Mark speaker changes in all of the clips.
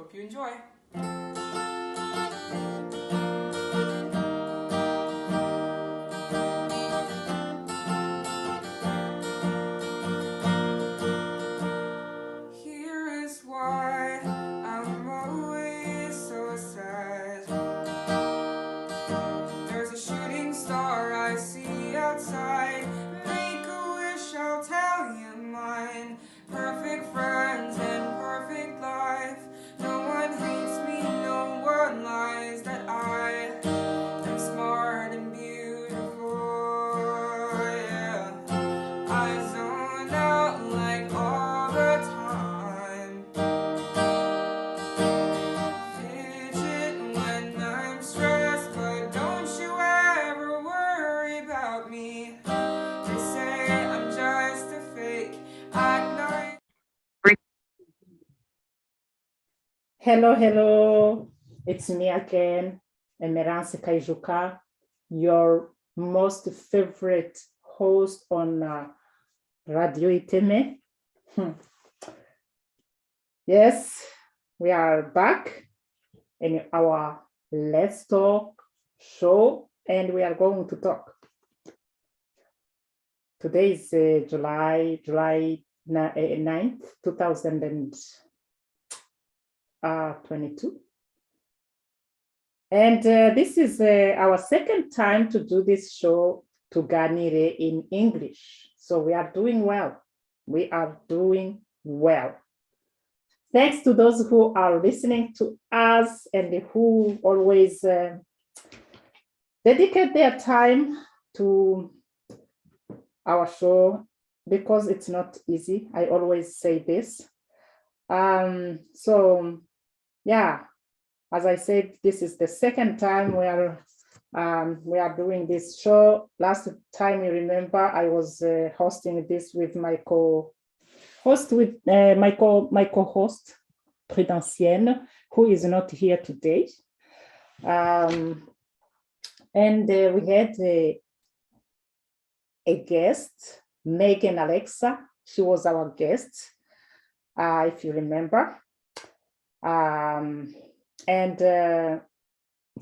Speaker 1: Hope you enjoy. Here is why I'm always so sad. There's a shooting star I see outside. Make a wish, I'll tell you mine. Perfect friends and perfect life. No one hates me, no one lies that I am smart and beautiful. Yeah, I zone out like all the time. Fidget when I'm stressed, but don't you ever worry about me. They say I'm just a fake. Act nice.
Speaker 2: Hello. It's me again, Emerance Kayijuka, your most favorite host on Radio Iteme. Yes, we are back in our Let's Talk show, and we are going to talk. Today is July 9th, 2022. And this is our second time to do this show to Ganire in English. So we are doing well. Thanks to those who are listening to us and who always dedicate their time to our show, because it's not easy. I always say this. So yeah, as I said, this is the second time we are doing this show. Last time, you remember, I was hosting this with my co-host, Prudentienne, who is not here today. And we had a guest, Megan Alexa. She was our guest, if you remember. And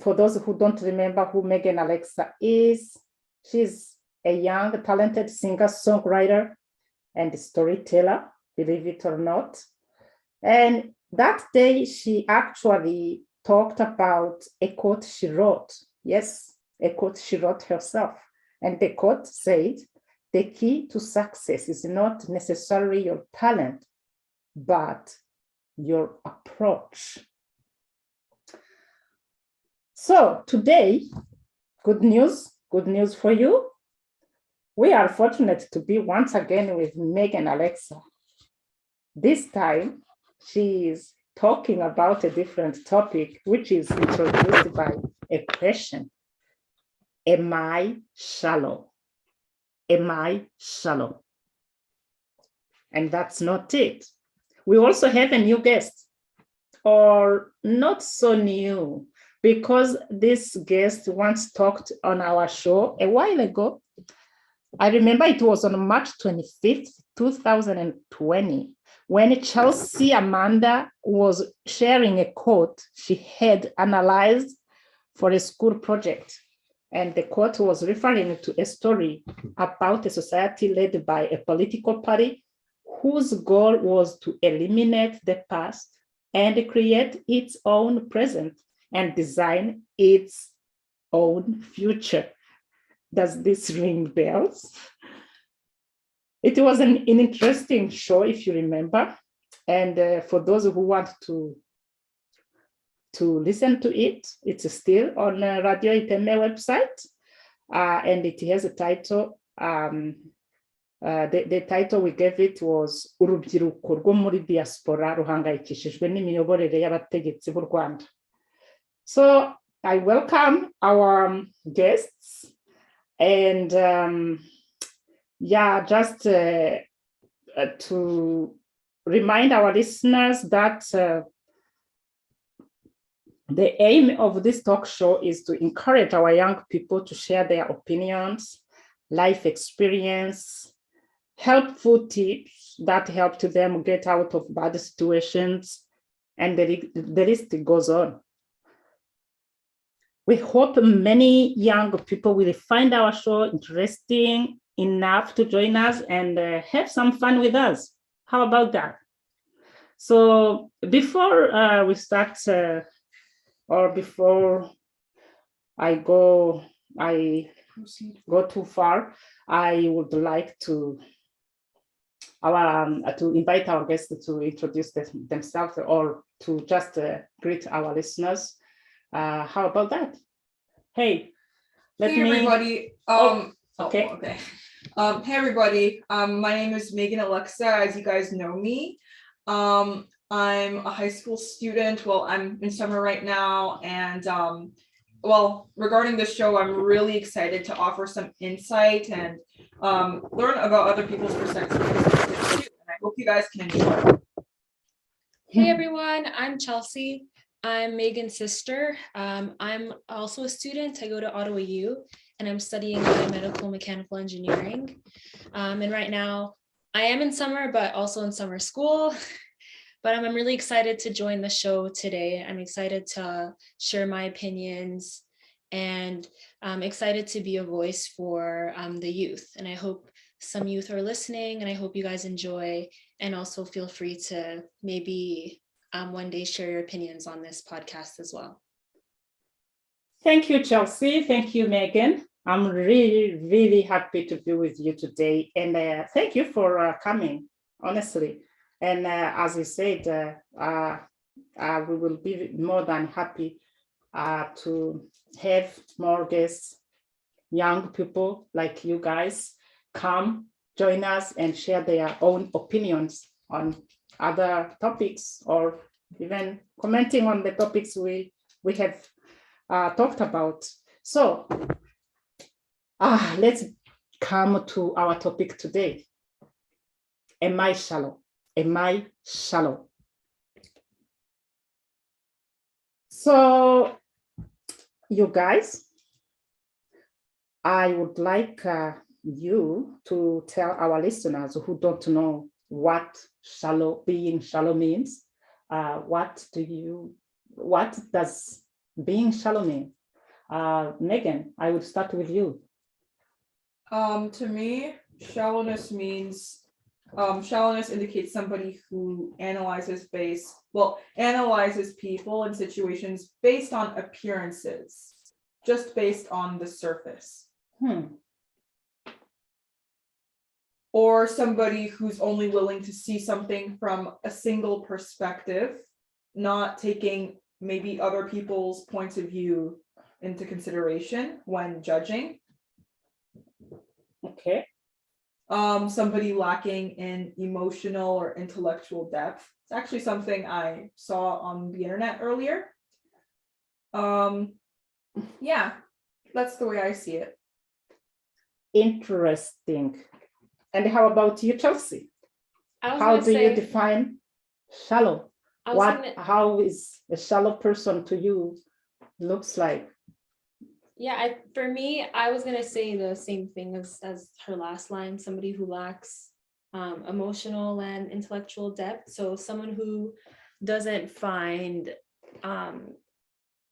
Speaker 2: for those who don't remember who Megan Alexa is, she's a young, talented singer, songwriter, and storyteller, believe it or not. And that day, she actually talked about a quote she wrote. Yes, a quote she wrote herself. And the quote said, "The key to success is not necessarily your talent, but your approach." So today, good news for you. We are fortunate to be once again with Megan Alexa. This time, she is talking about a different topic, which is introduced by a question. Am I shallow? Am I shallow? And that's not it. We also have a new guest, or not so new, because this guest once talked on our show a while ago. I remember it was on March 25th, 2020, when Chelsea Amanda was sharing a quote she had analyzed for a school project. And the quote was referring to a story about a society led by a political party whose goal was to eliminate the past and create its own present and design its own future. Does this ring bells? It was an interesting show, if you remember. And for those who want to listen to it, it's still on Radio Iteme website. And it has a title. The title we gave it was Urubyiruko rwo muri diaspora ruhangayikishijwe n'imiyoborere y'abategetsi b'u Rwanda. So I welcome our guests, and just to remind our listeners that the aim of this talk show is to encourage our young people to share their opinions, life experience, helpful tips that help to them get out of bad situations, and the list goes on. We hope many young people will find our show interesting enough to join us and have some fun with us. How about that? So before we start, or before I go too far, I would like to invite our guests to introduce themselves or to just greet our listeners. How about that? Hey,
Speaker 1: everybody.
Speaker 2: Okay.
Speaker 1: Hey everybody. My name is Megan Alexa, as you guys know me. I'm a high school student. Well, I'm in summer right now, and regarding this show, I'm really excited to offer some insight and learn about other people's perspectives. And I hope you guys can enjoy.
Speaker 3: Hey everyone, I'm Chelsea. I'm Megan's sister. I'm also a student. I go to Ottawa U, and I'm studying biomedical mechanical engineering. And right now, I am in summer, but also in summer school. But I'm really excited to join the show today. I'm excited to share my opinions, and I'm excited to be a voice for the youth. And I hope some youth are listening, and I hope you guys enjoy, and also feel free to maybe one day share your opinions on this podcast as well.
Speaker 2: Thank you, Chelsea. Thank you, Megan. I'm really, really happy to be with you today. And thank you for coming, honestly. And as you said, we will be more than happy to have more guests, young people like you guys, come join us and share their own opinions on other topics, or even commenting on the topics we have talked about. So let's come to our topic today. Am I shallow? Am I shallow? So you guys, I would like you to tell our listeners who don't know what being shallow means. What does being shallow mean? Megan, I would start with you.
Speaker 1: To me, shallowness means shallowness indicates somebody who analyzes people and situations based on appearances, just based on the surface. Or somebody who's only willing to see something from a single perspective, not taking maybe other people's points of view into consideration when judging.
Speaker 2: Okay.
Speaker 1: Somebody lacking in emotional or intellectual depth. It's actually something I saw on the internet earlier. Yeah, that's the way I see it.
Speaker 2: Interesting. And how about you, Chelsea? How do you define shallow? How is a shallow person to you looks like?
Speaker 3: Yeah, for me, I was going to say the same thing as her last line, somebody who lacks emotional and intellectual depth. So someone who doesn't find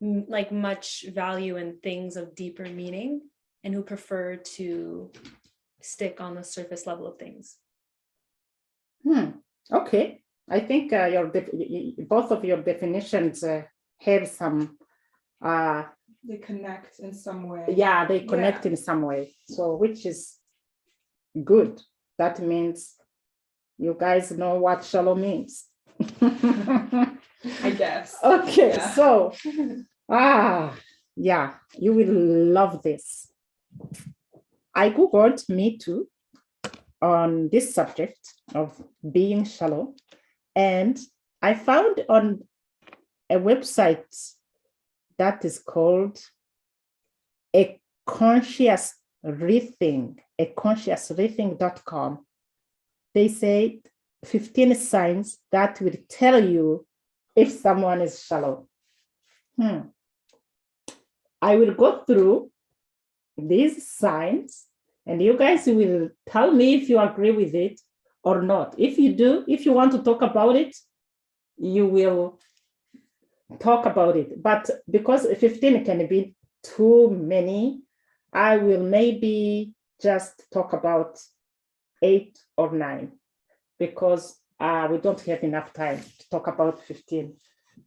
Speaker 3: like much value in things of deeper meaning, and who prefer to stick on the surface level of things.
Speaker 2: Okay. I think both of your definitions have some
Speaker 1: they connect in some way.
Speaker 2: Yeah, they connect in some way. So which is good. That means you guys know what shallow means.
Speaker 1: I guess.
Speaker 2: Okay, so you will love this. I Googled Me Too on this subject of being shallow, and I found on a website that is called a conscious rethink.com. They say 15 signs that will tell you if someone is shallow. I will go through these signs, and you guys will tell me if you agree with it or not. If you do, if you want to talk about it, you will talk about it. But because 15 can be too many, I will maybe just talk about 8 or 9 because we don't have enough time to talk about 15.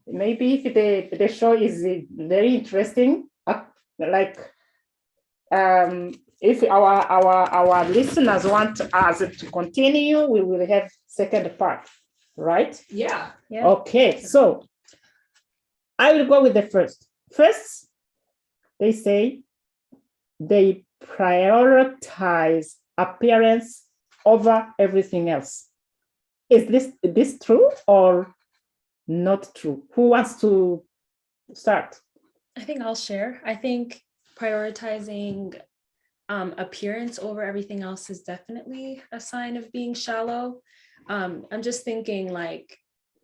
Speaker 2: Maybe if the show is very interesting, if our listeners want us to continue, we will have second part, right?
Speaker 1: Yeah.
Speaker 2: Okay, so I will go with the first. First, they say they prioritize appearance over everything else. Is this true or not true? Who wants to start?
Speaker 3: I think I'll share. I think prioritizing appearance over everything else is definitely a sign of being shallow. I'm just thinking like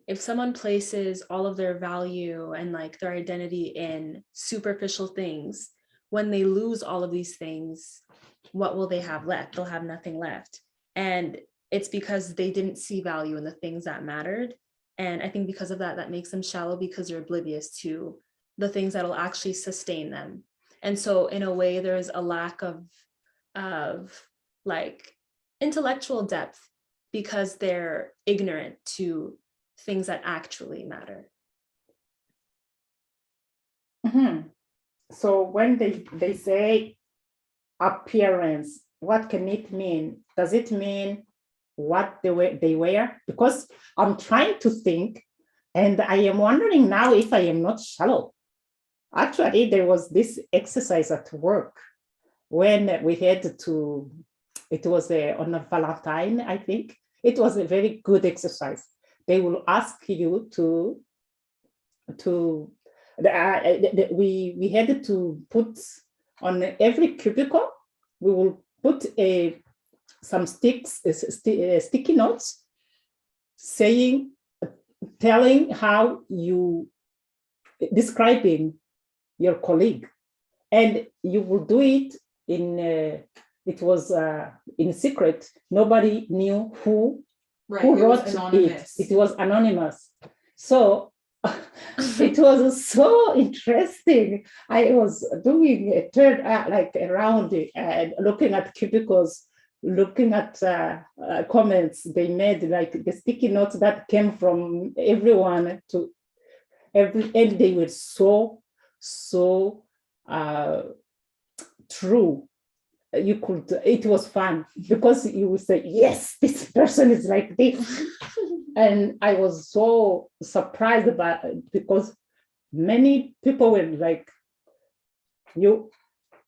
Speaker 3: if someone places all of their value and like their identity in superficial things, when they lose all of these things, what will they have left? They'll have nothing left. And it's because they didn't see value in the things that mattered. And I think because of that, that makes them shallow because they're oblivious to the things that will actually sustain them. And so in a way, there's a lack of like intellectual depth because they're ignorant to things that actually matter.
Speaker 2: Mm-hmm. So when they say appearance, what can it mean? Does it mean what they wear? Because I'm trying to think, and I am wondering now if I am not shallow. Actually, there was this exercise at work when we had to, it was on a Valentine, I think. It was a very good exercise. They will ask you we had to put on every cubicle, we will put some sticky notes telling how you describing your colleague, and you will do it it was in secret. Nobody knew who wrote it. It was anonymous. So it was so interesting. I was doing a turn like around looking at cubicles, looking at comments they made, like the sticky notes that came from everyone to and they were so true. It was fun because you would say, yes, this person is like this. And I was so surprised about it because many people were like,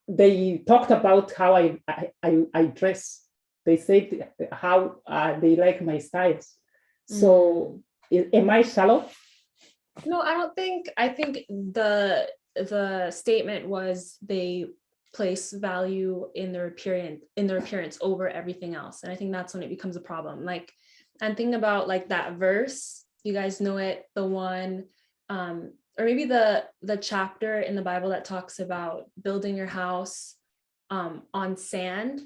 Speaker 2: they talked about how I dress. They said how they like my styles. So am I shallow?
Speaker 3: No, I don't think. I think the statement was they place value in their appearance over everything else, and I think that's when it becomes a problem. Like, I'm thinking about like that verse. You guys know it, the one, or maybe the chapter in the Bible that talks about building your house on sand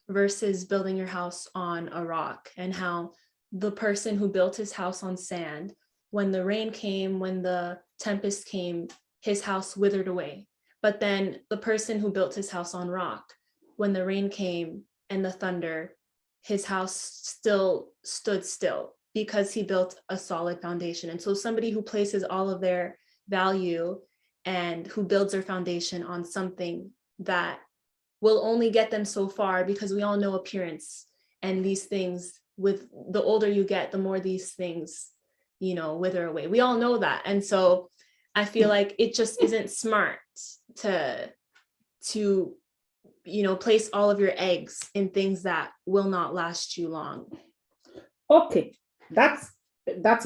Speaker 3: versus building your house on a rock, and how the person who built his house on sand, when the rain came, when the tempest came, his house withered away. But then the person who built his house on rock, when the rain came and the thunder, his house still stood still because he built a solid foundation. And so somebody who places all of their value and who builds their foundation on something that will only get them so far, because we all know appearance and these things, with the older you get, the more these things, wither away. We all know that. And so I feel like it just isn't smart to place all of your eggs in things that will not last you long.
Speaker 2: Okay, that's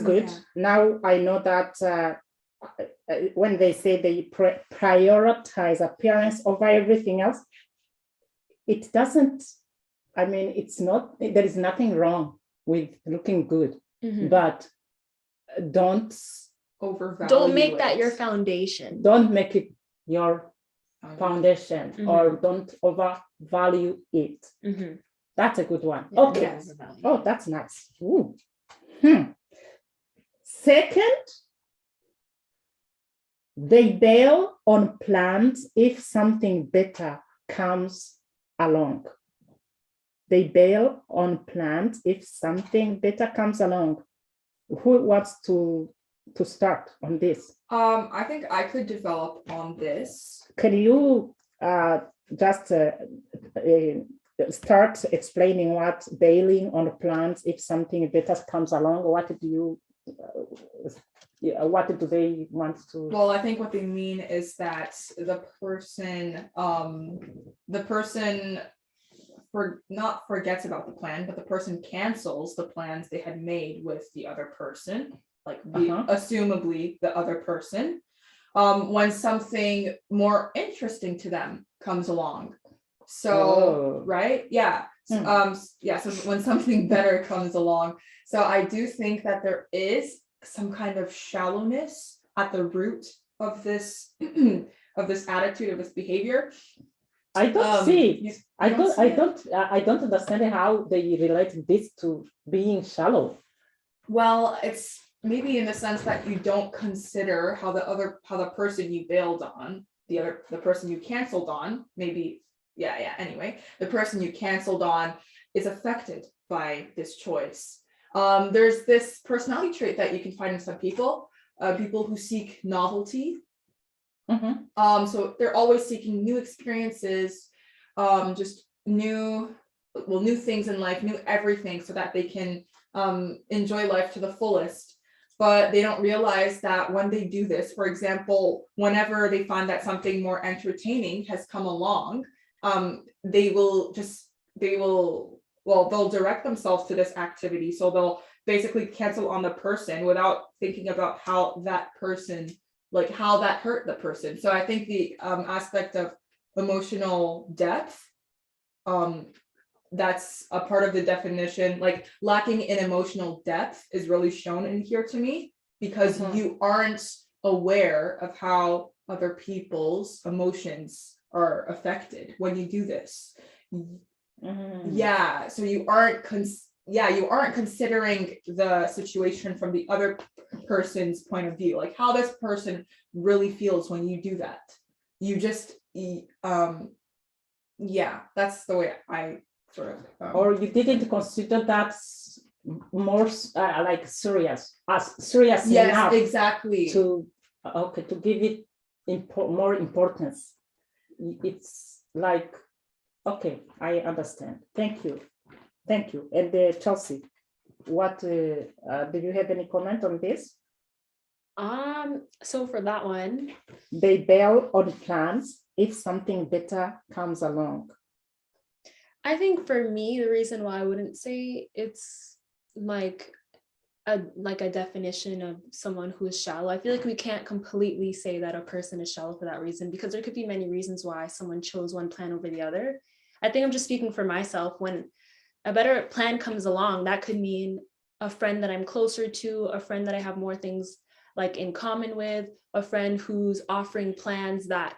Speaker 2: good. Yeah. Now I know that when they say they prioritize appearance over everything else, it doesn't, it's not, there is nothing wrong with looking good, but don't
Speaker 3: make that your foundation.
Speaker 2: Don't make it your foundation, or don't overvalue it. That's a good one. Okay. Yes. Oh, that's nice. Ooh. Second, They bail on plans if something better comes along. They bail on plans if something better comes along. Who wants to start on this?
Speaker 1: I think I could develop on this.
Speaker 2: Can you just start explaining what bailing on plans if something better comes along? What do they want to?
Speaker 1: Well, I think what they mean is that the person not forgets about the plan, but the person cancels the plans they had made with the other person, like assumably the other person, when something more interesting to them comes along. So, right? Yeah. So when something better comes along. So I do think that there is some kind of shallowness at the root of this of this attitude, of this behavior.
Speaker 2: I don't see. I don't understand how they relate this to being shallow.
Speaker 1: Well, it's maybe in the sense that you don't consider how the person you bailed on, the person you canceled on, maybe, anyway, the person you canceled on is affected by this choice. There's this personality trait that you can find in some people who seek novelty. So they're always seeking new experiences, just new things in life, new everything, so that they can enjoy life to the fullest. But they don't realize that when they do this, for example, whenever they find that something more entertaining has come along, they'll direct themselves to this activity. So they'll basically cancel on the person without thinking about how that person, like how that hurt the person. So I think the aspect of emotional depth, that's a part of the definition, like lacking in emotional depth is really shown in here to me, because you aren't aware of how other people's emotions are affected when you do this. Yeah, so you aren't considering the situation from the other person's point of view, like how this person really feels when you do that. You just that's the way I sort of
Speaker 2: or you didn't consider that more like serious enough,
Speaker 1: exactly,
Speaker 2: to give it more importance. It's like, okay, I understand. Thank you. And Chelsea, what do you have any comment on this?
Speaker 3: So for that one,
Speaker 2: they bail on plans if something better comes along.
Speaker 3: I think for me, the reason why I wouldn't say it's like a definition of someone who is shallow, I feel like we can't completely say that a person is shallow for that reason, because there could be many reasons why someone chose one plan over the other. I think I'm just speaking for myself. When a better plan comes along, that could mean a friend that I'm closer to, a friend that I have more things like in common with, a friend who's offering plans that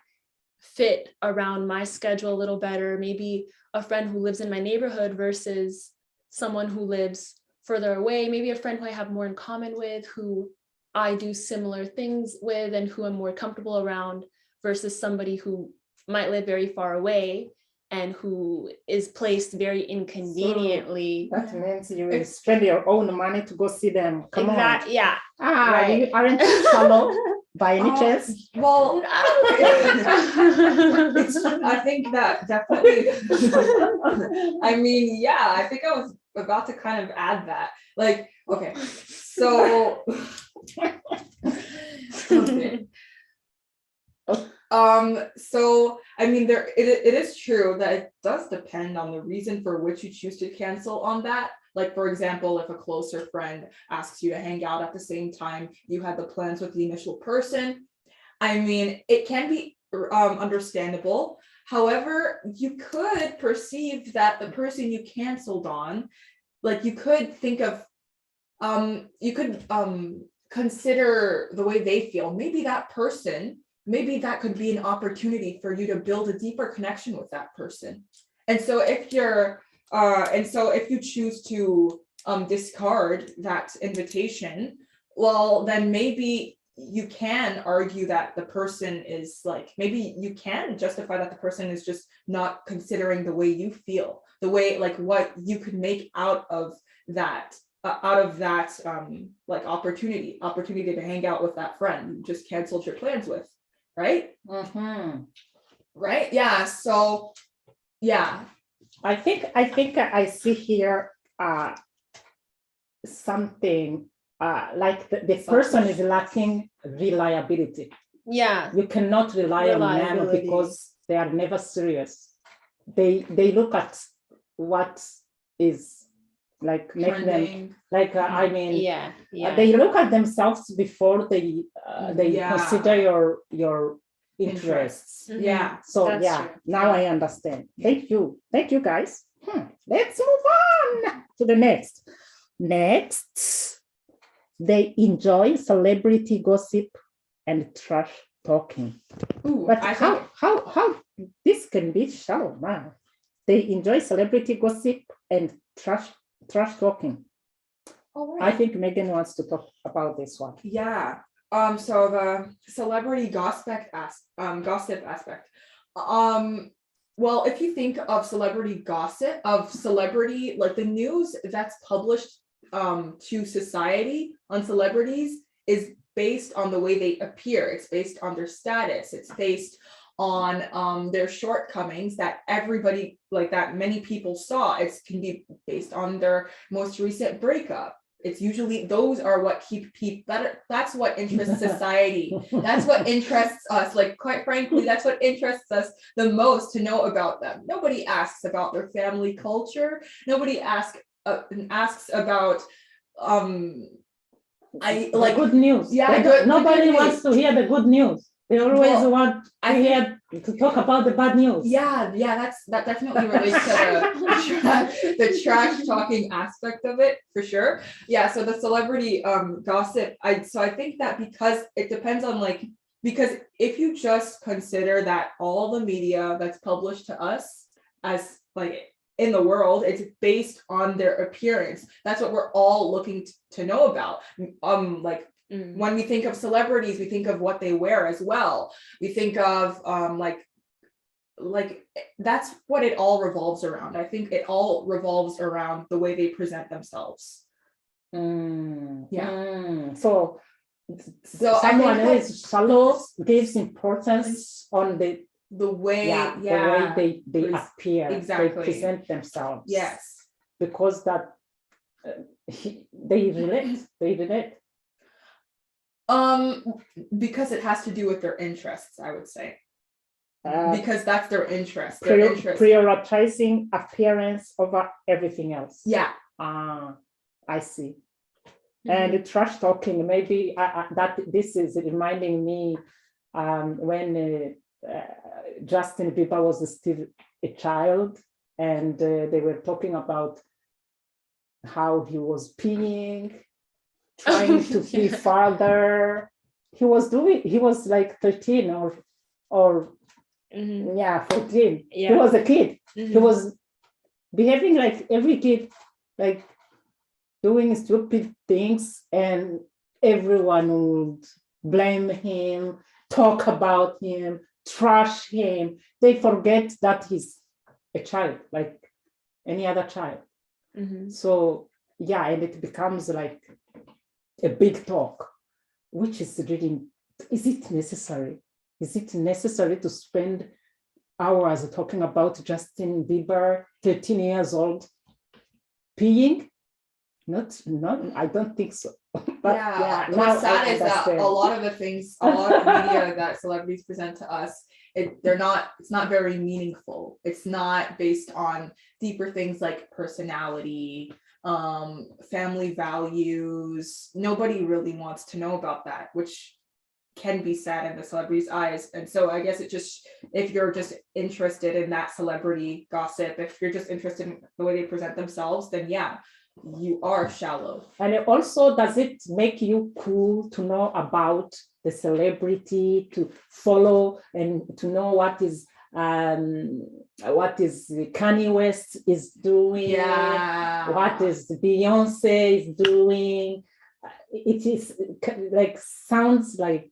Speaker 3: fit around my schedule a little better, maybe a friend who lives in my neighborhood versus someone who lives further away, maybe a friend who I have more in common with, who I do similar things with and who I'm more comfortable around, versus somebody who might live very far away and who is placed very inconveniently.
Speaker 2: So that means you will spend your own money to go see them. Come on.
Speaker 3: Yeah.
Speaker 2: Right. You aren't shallow by any chance?
Speaker 1: Well, I think that definitely. I mean, yeah, I think I was about to kind of add that. Like, okay, so. Okay. So I mean, it is true that it does depend on the reason for which you choose to cancel on that. Like, for example, if a closer friend asks you to hang out at the same time you had the plans with the initial person, I mean, it can be understandable. However, you could perceive that the person you canceled on, like, you could think of, consider the way they feel. Maybe that could be an opportunity for you to build a deeper connection with that person. And so if you choose to discard that invitation, well, then maybe you can argue that the person is like, maybe you can justify that the person is just not considering the way you feel, the way, like what you could make out of that like opportunity to hang out with that friend you just canceled your plans with, right? Right. Yeah. So yeah,
Speaker 2: I think I see here something like the person is lacking reliability.
Speaker 3: Yeah.
Speaker 2: You cannot rely on them
Speaker 3: Reliability.
Speaker 2: because they are never serious. They look at what is like make them
Speaker 1: trending.
Speaker 2: like I mean
Speaker 3: Yeah. Yeah.
Speaker 2: they look at themselves before they
Speaker 1: Yeah.
Speaker 2: consider your interests.
Speaker 3: Mhm.
Speaker 1: Yeah.
Speaker 2: So
Speaker 3: That's
Speaker 2: yeah,
Speaker 3: true.
Speaker 2: now I understand. Thank you guys. Let's move on to the next. Next, they enjoy celebrity gossip and trash talking.
Speaker 1: Ooh,
Speaker 2: But
Speaker 1: I
Speaker 2: how
Speaker 1: think
Speaker 2: this can be shallow, man. They enjoy celebrity gossip and trash talking.
Speaker 1: all
Speaker 2: I
Speaker 1: right.
Speaker 2: think Megan wants to talk about this one.
Speaker 1: Yeah. So the celebrity gossip aspect. Well, if you think of celebrity gossip, of celebrity, like the news that's published to society on celebrities is based on the way they appear. It's based on their status. It's based on their shortcomings that everybody, like that many people saw. It can be based on their most recent breakup. It's usually those are what keep people that's what interests society. That's what interests us. Like, quite frankly, that's what interests us the most, to know about them. Nobody asks about their family culture. Nobody asks about
Speaker 2: The good news.
Speaker 1: Yeah,
Speaker 2: nobody
Speaker 1: good
Speaker 2: wants to hear the good news. They always want to talk about the bad news.
Speaker 1: Yeah, that definitely relates to the trash talking aspect of it, for sure. Yeah, so the celebrity gossip, I think that because it depends on because if you just consider that all the media that's published to us as like in the world, it's based on their appearance. That's what we're all looking to know about. When we think of celebrities, we think of what they wear as well. We think of like that's what it all revolves around. I think it all revolves around the way they present themselves.
Speaker 2: So someone who is shallow gives importance on the way they appear,
Speaker 1: exactly.
Speaker 2: they present themselves.
Speaker 1: Yes,
Speaker 2: because that they relate.
Speaker 1: Because it has to do with their interests, I would say. Because that's their interest.
Speaker 2: Prioritizing appearance over everything else.
Speaker 1: Yeah.
Speaker 2: I see. And trash talking, maybe that this is reminding me when Justin Bieber was still a child, and they were talking about how he was peeing, trying to pee farther. He was like 13 or 14. Yeah. He was a kid. He was behaving like every kid, like doing stupid things, and everyone would blame him, talk about him, trash him. They forget that he's a child, like any other child. So yeah, and it becomes like a big talk, which is really, is it necessary? Is it necessary to spend hours talking about Justin Bieber, 13 years old, peeing? Not, I don't think so. But yeah,
Speaker 1: what's sad is that a lot of the media that celebrities present to us, it's not very meaningful. It's not based on deeper things like personality, family values. Nobody really wants to know about that, which can be sad in the celebrity's eyes. And so I guess if you're just interested in that celebrity gossip, if you're just interested in the way they present themselves, then yeah, you are shallow. And
Speaker 2: it also, does it make you cool to know about the celebrity, to follow and to know what is Kanye West is doing, what is Beyonce is doing? it is like sounds like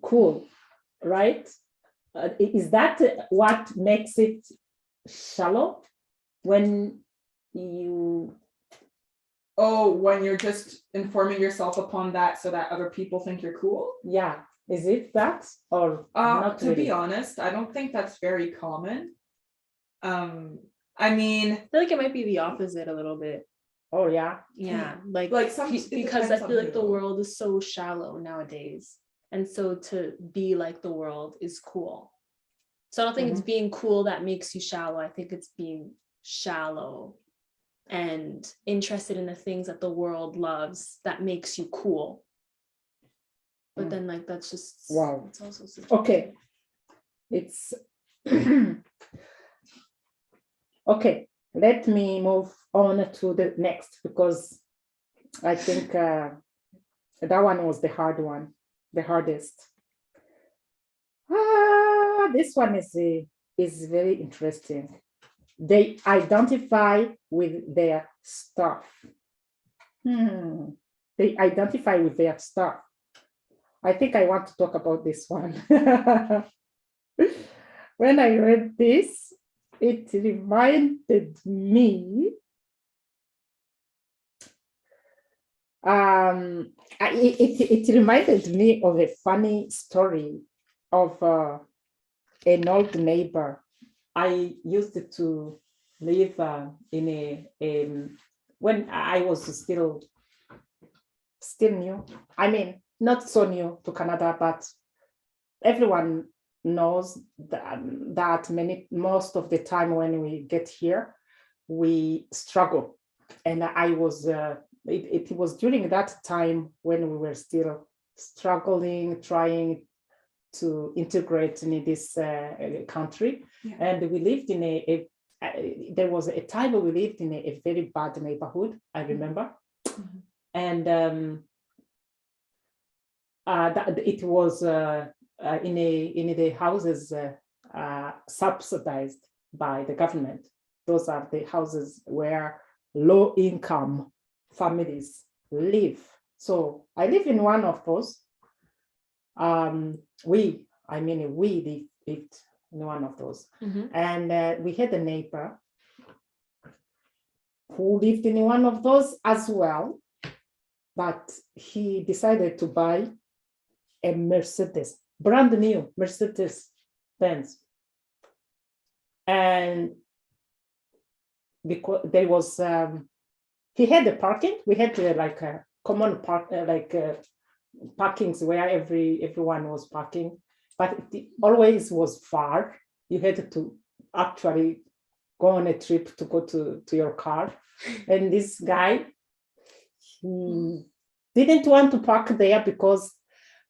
Speaker 2: cool, right? Is that what makes it shallow when you?
Speaker 1: Oh, when you're just informing yourself upon that so that other people think you're cool?
Speaker 2: Yeah, is it that or not
Speaker 1: To
Speaker 2: really?
Speaker 1: be honest, I don't think that's very common. I mean,
Speaker 3: I feel like it might be the opposite a little bit.
Speaker 2: Oh yeah.
Speaker 3: Yeah,
Speaker 1: Like some, it
Speaker 3: because I
Speaker 1: depends on
Speaker 3: feel like the
Speaker 1: who.
Speaker 3: world is so shallow nowadays. And so to be like the world is cool. So I don't think it's being cool that makes you shallow. I think it's being shallow and interested in the things that the world loves that makes you cool. But then like that's just
Speaker 2: Wow.
Speaker 3: it's also subjective.
Speaker 2: Okay. It's okay. Let me move on to the next because I think that one was the hard one, the hardest. This one is very interesting. They identify with their stuff. They identify with their stuff. I think I want to talk about this one. When I read this, it reminded me it reminded me of a funny story of an old neighbor. I used to live in a when I was still new. I mean, not so new to Canada, but everyone knows that most of the time when we get here, we struggle. And I was, it was during that time when we were still struggling, trying to integrate in this country. Yeah. And we lived in there was a time we lived in a very bad neighborhood, I remember. Mm-hmm. And it was in the houses subsidized by the government. Those are the houses where low-income families live. So I live in one of those. We lived in one of those. Mm-hmm. And we had a neighbor who lived in one of those as well, but he decided to buy a Mercedes, brand new Mercedes Benz. And because there was, he had a parking, we had like a common park, parkings where everyone was parking, but it always was far. You had to actually go on a trip to go to your car. And this guy, he didn't want to park there because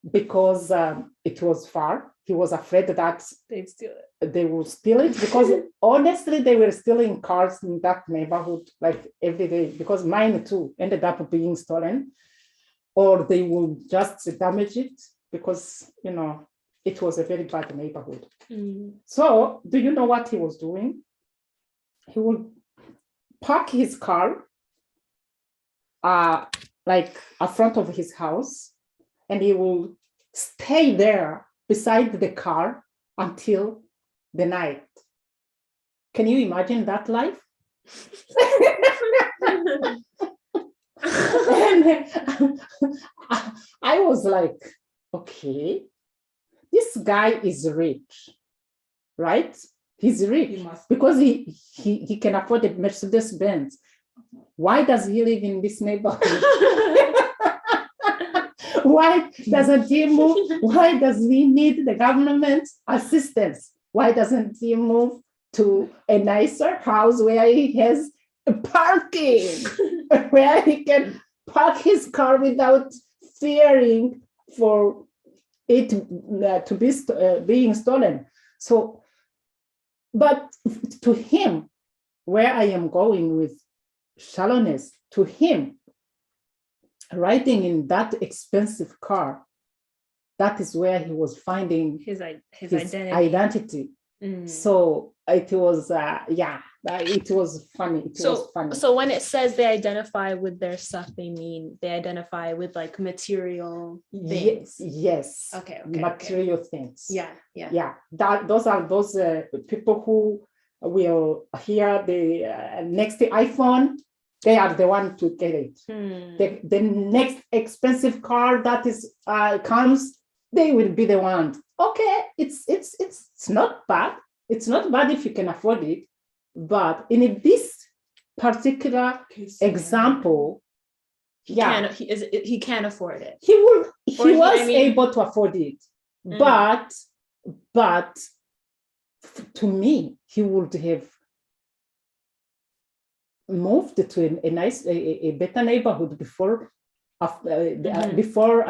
Speaker 2: it was far. He was afraid that
Speaker 3: they'd steal it.
Speaker 2: They will steal it because honestly, they were stealing cars in that neighborhood like every day, because mine too ended up being stolen, or they will just damage it because, it was a very bad neighborhood. Mm. So do you know what he was doing? He would park his car like in front of his house, and he will stay there beside the car until the night. Can you imagine that life? And I was like, okay, this guy is rich, right? He's rich because he can afford a Mercedes Benz. Why does he live in this neighborhood? Why doesn't he move? Why does he need the government assistance? Why doesn't he move to a nicer house where he has parking, where he can park his car without fearing for it to be being stolen? So, but to him, where I am going with shallowness, to him, riding in that expensive car, that is where he was finding his identity. Mm. So it was, It was funny. It was funny.
Speaker 3: So when it says they identify with their stuff, they mean they identify with like material things.
Speaker 2: Yes.
Speaker 3: Okay.
Speaker 2: Material things.
Speaker 3: Yeah.
Speaker 2: Those are those people who will hear the next iPhone. They are the one to get it. The next expensive car that is comes, they will be the one. Okay, it's not bad. It's not bad if you can afford it. But in this particular example,
Speaker 3: he can't afford it.
Speaker 2: He was able to afford it, but to me, he would have moved to a better neighborhood before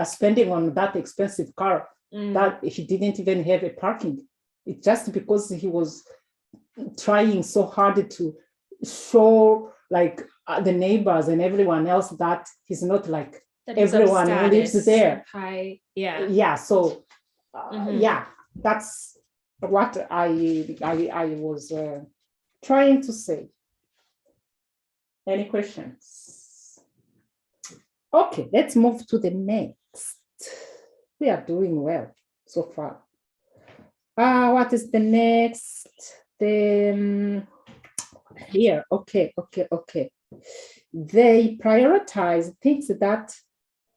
Speaker 2: spending on that expensive car that he didn't even have a parking. It's just because he was trying so hard to show like the neighbors and everyone else that he's not like everyone who lives there.
Speaker 3: High,
Speaker 2: So that's what I was trying to say. Any questions? Okay, let's move to the next. We are doing well so far. What is the next? Here, okay. They prioritize things that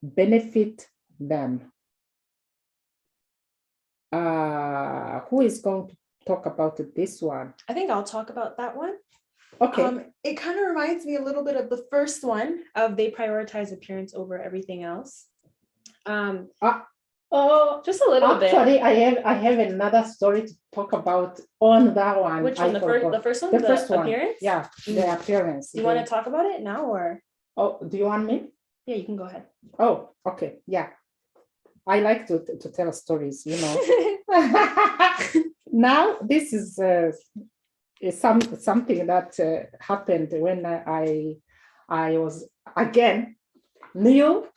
Speaker 2: benefit them. Who is going to talk about this one?
Speaker 3: I think I'll talk about that one.
Speaker 2: Okay.
Speaker 3: It kind of reminds me a little bit of the first one of they prioritize appearance over everything else. Just a little bit.
Speaker 2: Actually, I have another story to talk about on that one.
Speaker 3: Which one? The first one?
Speaker 2: The first one.
Speaker 3: Appearance?
Speaker 2: Yeah, the appearance.
Speaker 3: Do you want to talk about it now or?
Speaker 2: Oh, do you want me?
Speaker 3: Yeah, you can go ahead.
Speaker 2: Oh, okay. Yeah. I like to tell stories, Now, this is something that happened when I was, again, new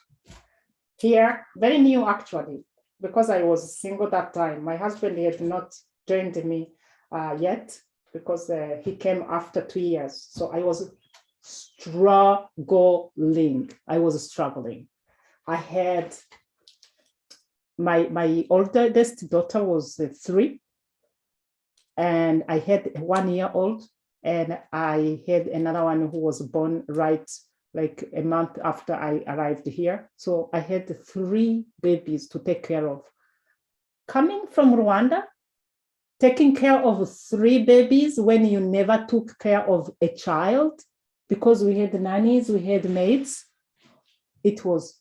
Speaker 2: here, very new actually, because I was single that time. My husband had not joined me yet because he came after 2 years. So I was struggling. I had my oldest daughter was 3, and I had a 1-year-old, and I had another one who was born right like a month after I arrived here. So I had 3 babies to take care of. Coming from Rwanda, taking care of 3 babies when you never took care of a child, because we had nannies, we had maids, it was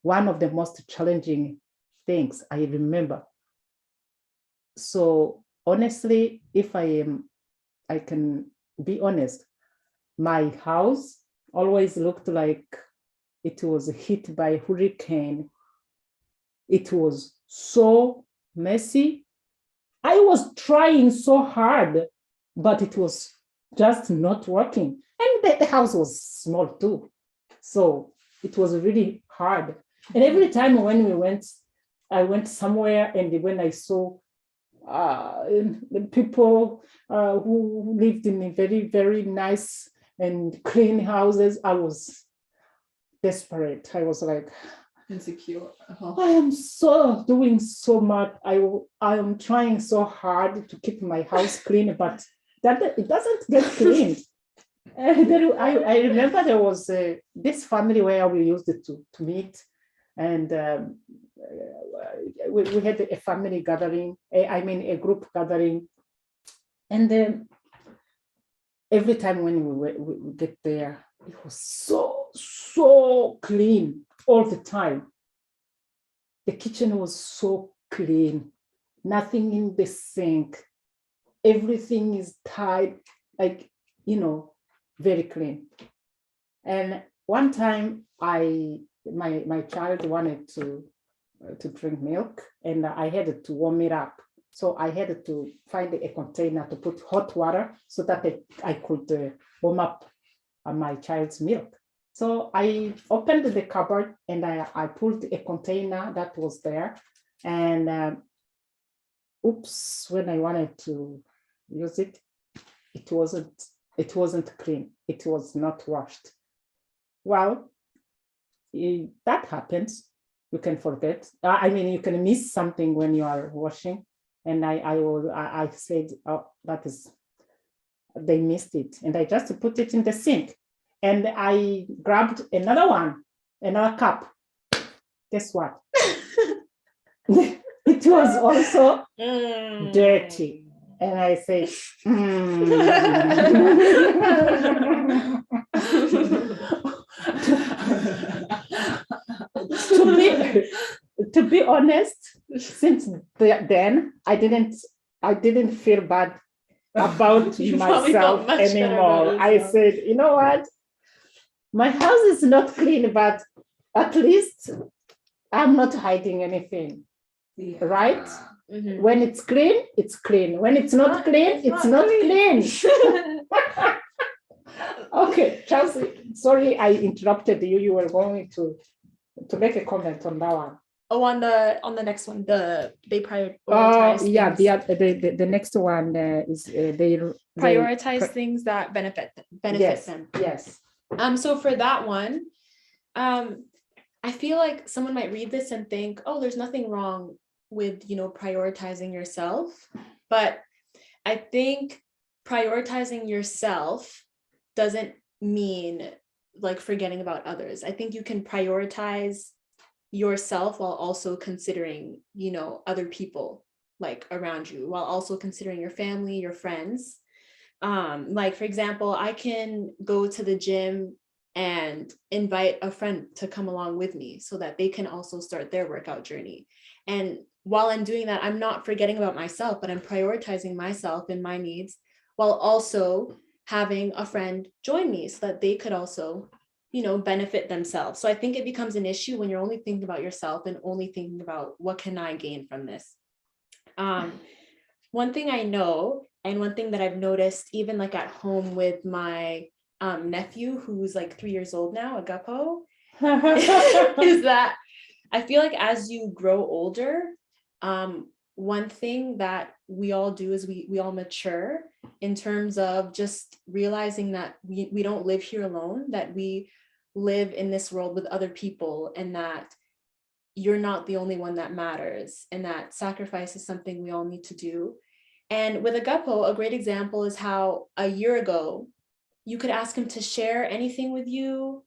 Speaker 2: one of the most challenging things I remember. So honestly, if I can be honest, my house always looked like it was hit by a hurricane. It was so messy. I was trying so hard, but it was just not working. And the house was small too. So it was really hard. And every time when I went somewhere, and when I saw the people who lived in a very, very nice and clean houses, I was desperate. I was like,
Speaker 1: insecure.
Speaker 2: I am doing so much. I am trying so hard to keep my house clean, but it doesn't get cleaned. And then I remember there was this family where we used to meet, and we had a family gathering, a group gathering. And then every time when we get there, it was so clean all the time. The kitchen was so clean, nothing in the sink. Everything is tied, like, very clean. And one time my child wanted to drink milk, and I had to warm it up. So I had to find a container to put hot water so that I could warm up my child's milk. So I opened the cupboard, and I pulled a container that was there. And oops, when I wanted to use it, it wasn't it wasn't clean. It was not washed. Well, that happens. You can forget. I mean, you can miss something when you are washing. And I said, oh, they missed it. And I just put it in the sink. And I grabbed another cup. Guess what? It was also dirty. And I said, to be honest, since then I didn't feel bad about myself anymore. I said, you know what? My house is not clean, but at least I'm not hiding anything. Yeah. Right? Mm-hmm. When it's clean, it's clean. When it's not clean, it's not clean. Okay, Chelsea, sorry I interrupted you. You were going to make a comment on that one.
Speaker 3: Oh, on the next one, they prioritize.
Speaker 2: The next one is they
Speaker 3: prioritize things that benefit them.
Speaker 2: Yes.
Speaker 3: So for that one, I feel like someone might read this and think, oh, there's nothing wrong with, prioritizing yourself. But I think prioritizing yourself doesn't mean like forgetting about others. I think you can prioritize yourself while also considering, other people like around you, while also considering your family, your friends. Like, for example, I can go to the gym and invite a friend to come along with me so that they can also start their workout journey. And while I'm doing that, I'm not forgetting about myself, but I'm prioritizing myself and my needs while also having a friend join me so that they could also, benefit themselves. So I think it becomes an issue when you're only thinking about yourself and only thinking about what can I gain from this. One thing I know, and one thing that I've noticed even like at home with my nephew, who's like 3 years old now, Agapo, is that I feel like as you grow older, one thing that we all do is we all mature in terms of just realizing that we don't live here alone, that we live in this world with other people, and that you're not the only one that matters, and that sacrifice is something we all need to do. And with Agapo, a great example is how a year ago, you could ask him to share anything with you,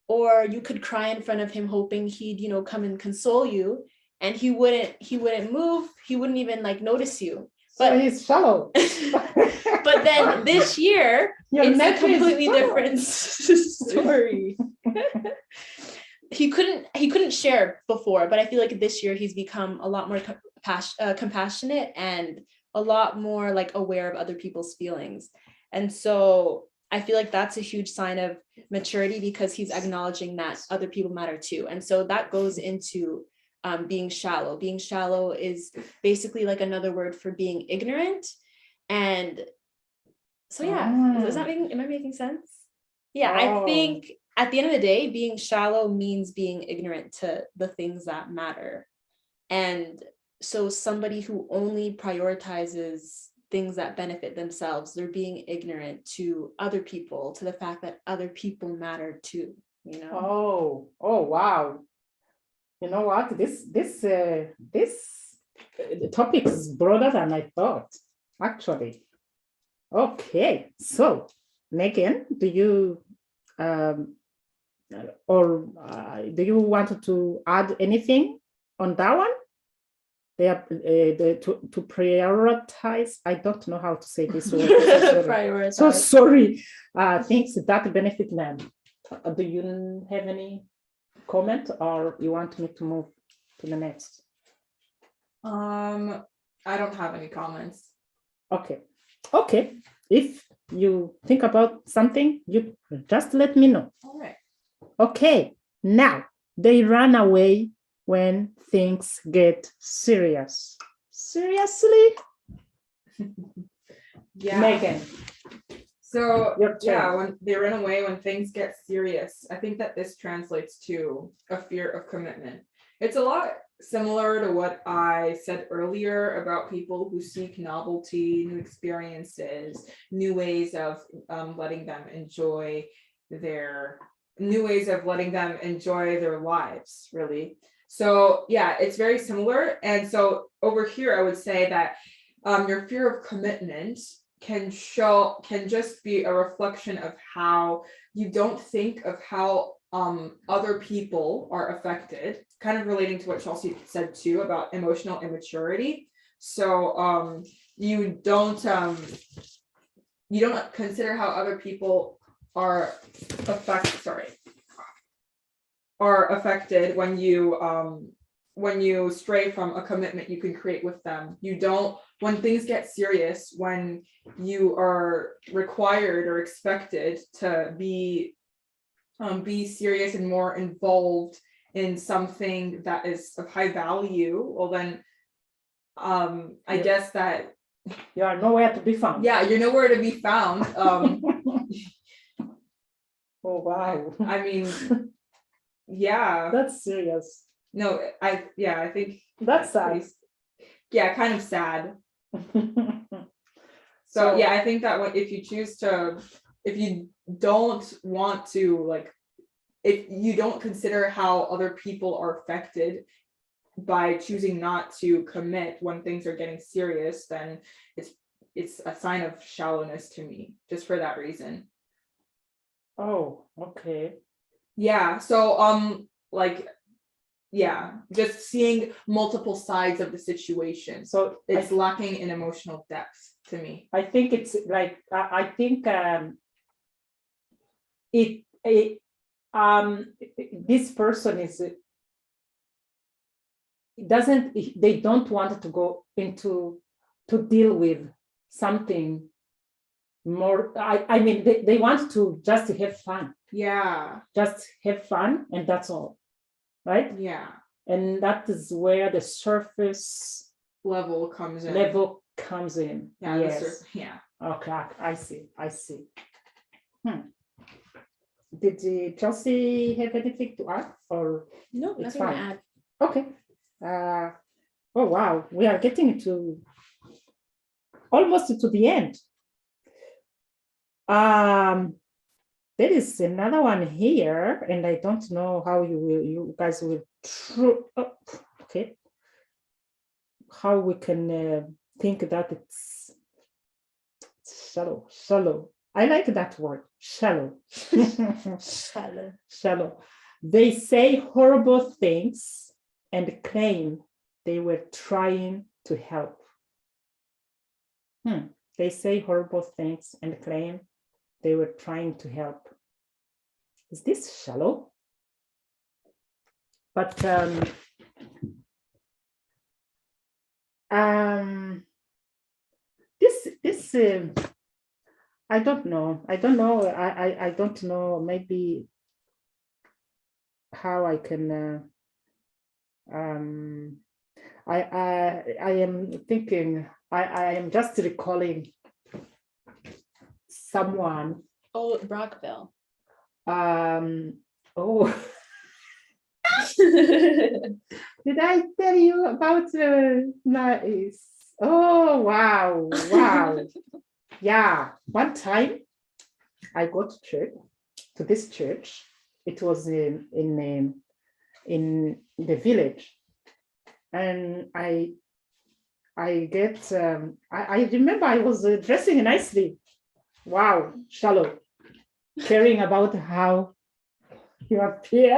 Speaker 3: or you could cry in front of him hoping he'd, come and console you, and he wouldn't move, he wouldn't even like notice you.
Speaker 2: But he's shallow.
Speaker 3: But then this year, it's a completely different story. He couldn't share before, but I feel like this year he's become a lot more compassionate and a lot more like aware of other people's feelings. And so I feel like that's a huge sign of maturity, because he's acknowledging that other people matter too. And so that goes into being shallow. Being shallow is basically like another word for being ignorant. And so, yeah, am I making sense? Yeah, I think at the end of the day, being shallow means being ignorant to the things that matter. And so somebody who only prioritizes things that benefit themselves, they're being ignorant to other people, to the fact that other people matter too,
Speaker 2: Oh, wow. You know what? This topic is broader than I thought, actually. Okay, so Megan, do you do you want to add anything on that one? They are to prioritize. I don't know how to say this word. Prioritize. So sorry. Things that benefit them. Do you have any comment, or you want me to move to the next?
Speaker 1: I don't have any comments.
Speaker 2: Okay. If you think about something, you just let me know.
Speaker 1: All right.
Speaker 2: Okay. Now they run away when things get serious. Seriously?
Speaker 1: Yeah.
Speaker 2: Megan.
Speaker 1: So yeah, when they run away when things get serious, I think that this translates to a fear of commitment. It's a lot similar to what I said earlier about people who seek novelty, new experiences, new ways of letting them enjoy their lives, really. So yeah, it's very similar. And so over here, I would say that your fear of commitment can just be a reflection of how you don't think of how other people are affected, kind of relating to what Chelsea said too about emotional immaturity. So you don't consider how other people are affected when you stray from a commitment you can create with them. You don't, when things get serious, when you are required or expected to be serious and more involved in something that is of high value, well then I guess that
Speaker 2: you are nowhere to be found.
Speaker 1: Yeah, you're nowhere to be found.
Speaker 2: Oh wow.
Speaker 1: I mean, yeah.
Speaker 2: That's serious.
Speaker 1: No, I think
Speaker 2: that's sad.
Speaker 1: Yeah, kind of sad. So yeah, I think that if you don't want to, like, if you don't consider how other people are affected by choosing not to commit when things are getting serious, then it's a sign of shallowness to me, just for that reason.
Speaker 2: Oh, okay.
Speaker 1: Yeah, so like, yeah, just seeing multiple sides of the situation. So it's lacking in emotional depth to me.
Speaker 2: I think it's like, I think this person they don't want to go into to deal with something more. I mean, they want to just have fun.
Speaker 1: Yeah,
Speaker 2: just have fun, and that's all, right?
Speaker 1: Yeah,
Speaker 2: and that is where the surface
Speaker 1: level comes in.
Speaker 2: Yeah, yes.
Speaker 1: Yeah.
Speaker 2: Okay, I see. Did Chelsea have anything to add, or
Speaker 3: no,
Speaker 2: it's
Speaker 3: nothing
Speaker 2: fine?
Speaker 3: to add.
Speaker 2: Okay. Oh wow, we are getting to almost to the end. There is another one here, and I don't know how you guys will okay, how we can think that it's shallow. I like that word, shallow. Shallow. They say horrible things and claim they were trying to help. They say horrible things and claim they were trying to help. Is this shallow? But this I don't know. I don't know. Maybe how I can. I am thinking. I am just recalling someone.
Speaker 3: Oh, Brockville.
Speaker 2: Oh. Did I tell you about nice? Oh wow. Yeah, one time I go to this church. It was in the village, and I remember I was dressing nicely. Wow, shallow, caring about how you appear.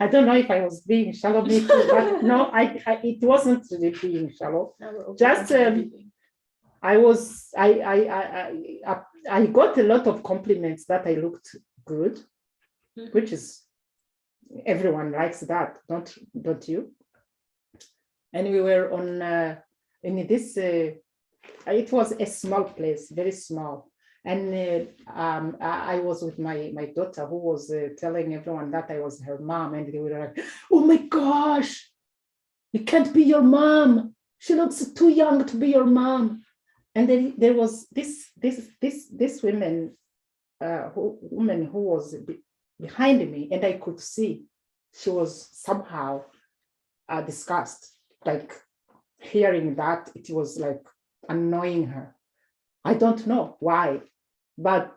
Speaker 2: I don't know if I was being shallow, but no, it wasn't really being shallow. Just I got a lot of compliments that I looked good, which is, everyone likes that, don't you? And we were on in this. It was a small place, very small. And I was with my daughter, who was telling everyone that I was her mom, and they were like, "Oh my gosh, you can't be your mom. She looks too young to be your mom." And then there was this woman who was behind me, and I could see she was somehow disgusted, like hearing that. It was like annoying her. I don't know why, but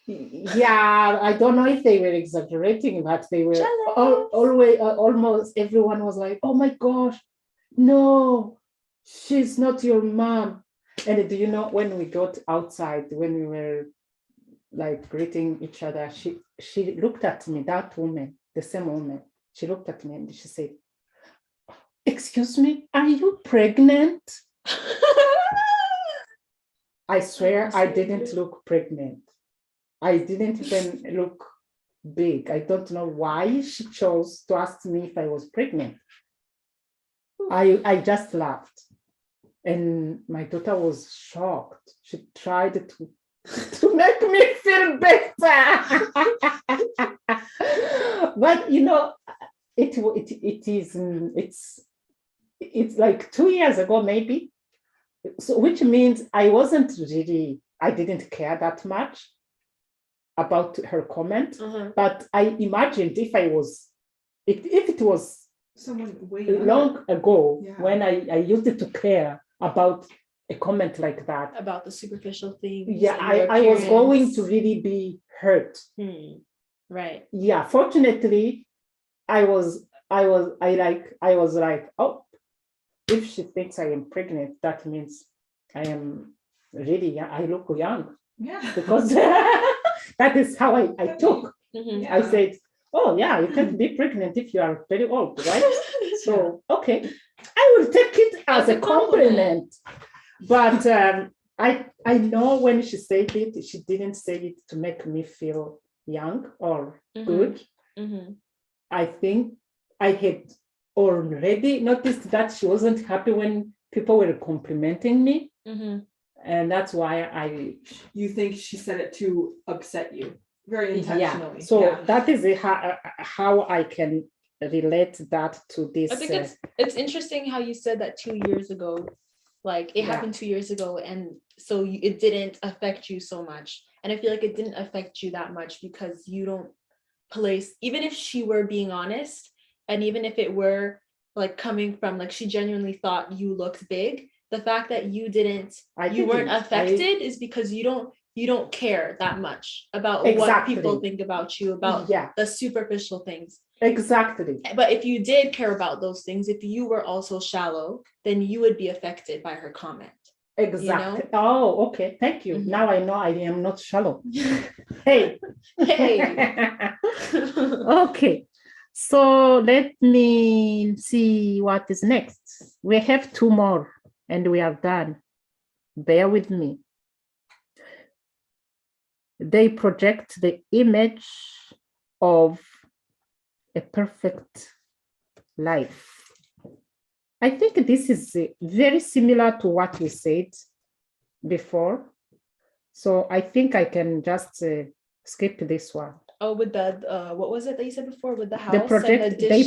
Speaker 2: yeah, I don't know if they were exaggerating, but they were always, almost everyone was like, oh my gosh, no, she's not your mom. And do you know, when we got outside, when we were like greeting each other, she looked at me, that woman, the same woman, she looked at me and she said, excuse me, are you pregnant? I swear I didn't look pregnant. I didn't even look big. I don't know why she chose to ask me if I was pregnant. I just laughed. And my daughter was shocked. She tried to make me feel better. But you know, it's like 2 years ago, maybe. So which means I didn't care that much about her comment. But I imagined if it was
Speaker 1: Someone way
Speaker 2: long ago, when I used to care about a comment like that,
Speaker 3: about the superficial things.
Speaker 2: Yeah, I was going to really be hurt.
Speaker 3: Right.
Speaker 2: Yeah, fortunately, I was like, oh, if she thinks I am pregnant, that means I am really young. I look young.
Speaker 1: Yeah.
Speaker 2: Because that is how I took.
Speaker 3: Yeah.
Speaker 2: I said, oh yeah, you can't be pregnant if you are very old, right? So, okay, I will take it as a compliment. But I know when she said it, she didn't say it to make me feel young or good. I think I had already noticed that she wasn't happy when people were complimenting me. And that's why
Speaker 1: You think she said it to upset you? Very intentionally.
Speaker 2: Yeah. So that is how I can relate that to this.
Speaker 3: I think it's interesting how you said that 2 years ago, like it happened 2 years ago, and so it didn't affect you so much. And I feel like it didn't affect you that much because you don't place, even if she were being honest, and even if it were like coming from like she genuinely thought you looked big, the fact that you weren't affected is because you don't care that much about what people think about you, about the superficial things.
Speaker 2: Exactly.
Speaker 3: But if you did care about those things, if you were also shallow, then you would be affected by her comment.
Speaker 2: Exactly. You know? Oh, okay. Thank you. Now I know I am not shallow. Hey. Okay. So let me see what is next. We have 2 more and we are done. Bear with me. They project the image of a perfect life. I think this is very similar to what we said before. So I think I can just skip this one.
Speaker 3: Oh, with the, what was it that you said before? With the house
Speaker 2: they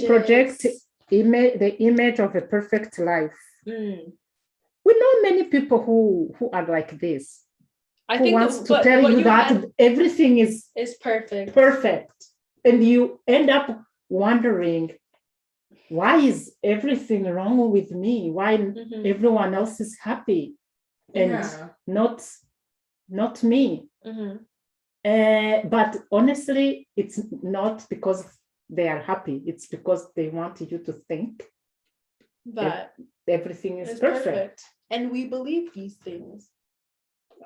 Speaker 2: project the image of a perfect life. We know many people who are like this.
Speaker 3: I think
Speaker 2: wants to tell you that everything is
Speaker 3: perfect.
Speaker 2: Perfect. And you end up wondering, why is everything wrong with me? Why everyone else is happy and not me? But honestly, it's not because they are happy. It's because they want you to think that everything is perfect.
Speaker 3: And we believe these things.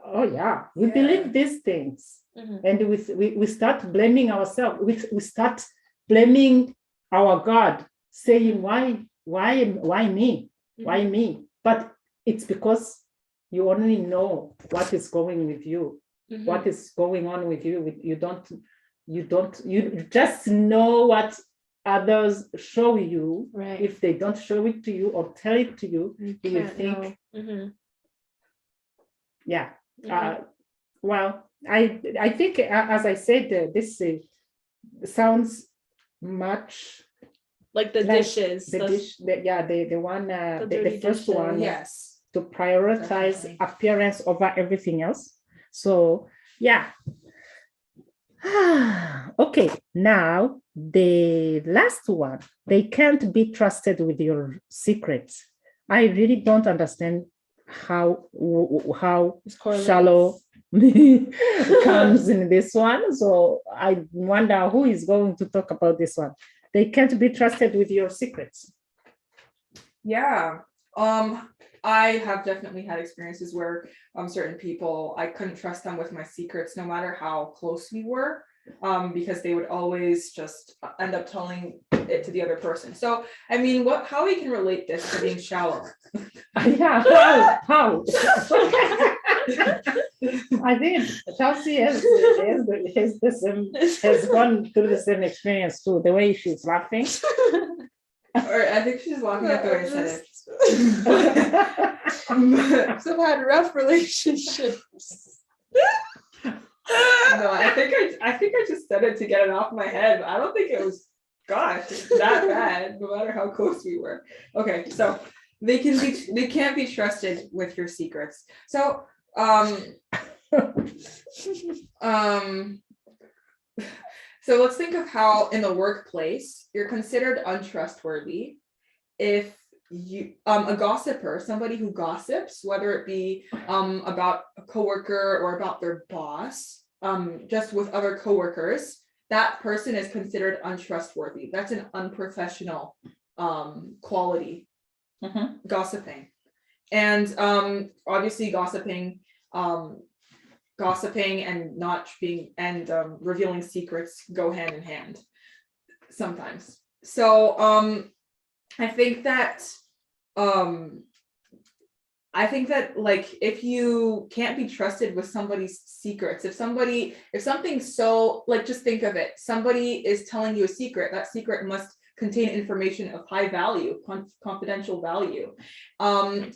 Speaker 2: Oh yeah, we believe these things. And we start blaming ourselves. We start blaming our God, saying, why me? Why me? But it's because you only know what is going with you, what is going on with you. You just know what others show you.
Speaker 3: Right.
Speaker 2: If they don't show it to you or tell it to you, you think, well, I think, as I said, this sounds much
Speaker 3: like the dishes.
Speaker 2: The one, the first
Speaker 3: dishes.
Speaker 2: one, to prioritize appearance over everything else. So, yeah. Okay, now the last one. They can't be trusted with your secrets. I really don't understand how shallow comes in this one. So I wonder who is going to talk about this one. They can't be trusted with your secrets.
Speaker 1: Yeah. I have definitely had experiences where certain people, I couldn't trust them with my secrets no matter how close we were, because they would always just end up telling it to the other person. So I mean, how we can relate this to being shallow?
Speaker 2: Yeah, how? I think Chelsea has gone through the same experience too. The way she's laughing.
Speaker 1: Or I think she's laughing at the way I said it.
Speaker 3: I've had rough relationships.
Speaker 1: No, I think I just said it to get it off my head, but I don't think it was, gosh, that bad, no matter how close we were. Okay, so they can't be trusted with your secrets. So so let's think of how in the workplace you're considered untrustworthy if you a gossiper, somebody who gossips, whether it be about a coworker or about their boss, just with other coworkers, that person is considered untrustworthy. That's an unprofessional quality, gossiping. And obviously gossiping and not being and revealing secrets go hand in hand sometimes. So I think that like if you can't be trusted with somebody's secrets, if something so, like, just think of it, somebody is telling you a secret, that secret must contain information of high value, confidential value. And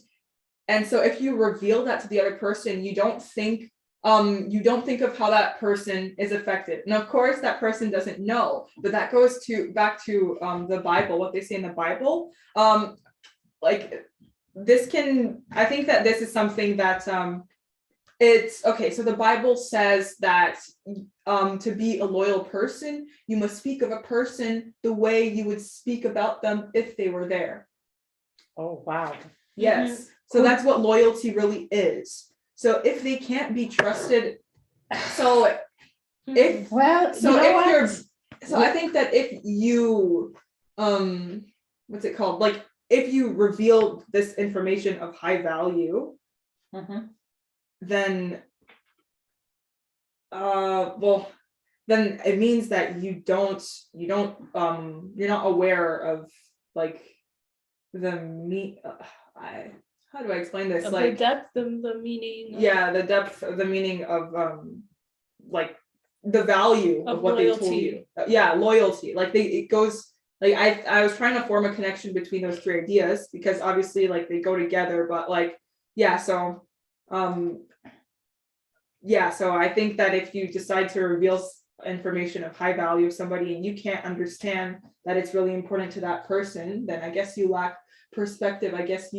Speaker 1: so if you reveal that to the other person, you don't think of how that person is affected. And of course, that person doesn't know, but that goes back to the Bible, what they say in the Bible. Like I think that this is something that it's okay. So the Bible says that to be a loyal person, you must speak of a person the way you would speak about them if they were there.
Speaker 2: Oh, wow.
Speaker 1: Yes. So that's what loyalty really is. So if they can't be trusted, I think that if you what's it called? Like if you reveal this information of high value, then then it means that you're not aware of like how do I explain this?
Speaker 3: Like the depth of the meaning.
Speaker 1: The depth of the meaning of like the value of what loyalty. They told you. Loyalty. Like it goes like I was trying to form a connection between those three ideas because obviously like they go together, but like so I think that if you decide to reveal information of high value of somebody and you can't understand that it's really important to that person, then I guess you lack perspective. I guess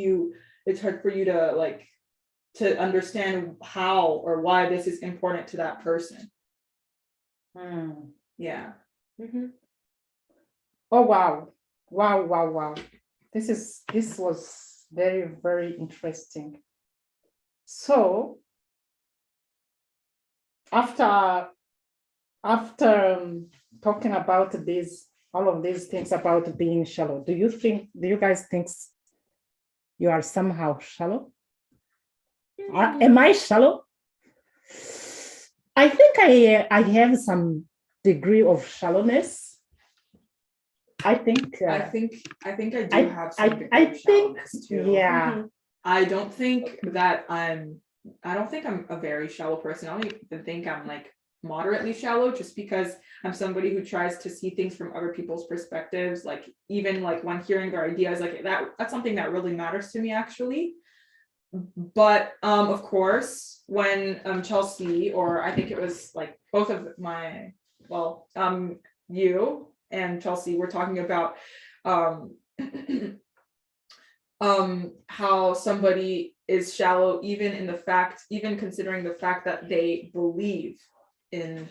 Speaker 1: it's hard for you to understand how or why this is important to that person. Yeah.
Speaker 2: Oh, wow. This was very, very interesting. So after talking about all of these things about being shallow, do you guys think you are somehow shallow? Am I shallow? I think I have some degree of shallowness. I think
Speaker 1: I do have some degree of shallowness too.
Speaker 2: Yeah.
Speaker 1: I don't think I'm a very shallow person. I don't even think I'm like moderately shallow, just because I'm somebody who tries to see things from other people's perspectives, like even like when hearing their ideas, like that's something that really matters to me actually. But of course when Chelsea, or I think it was like both of you and Chelsea were talking about how somebody is shallow even considering the fact that they believe in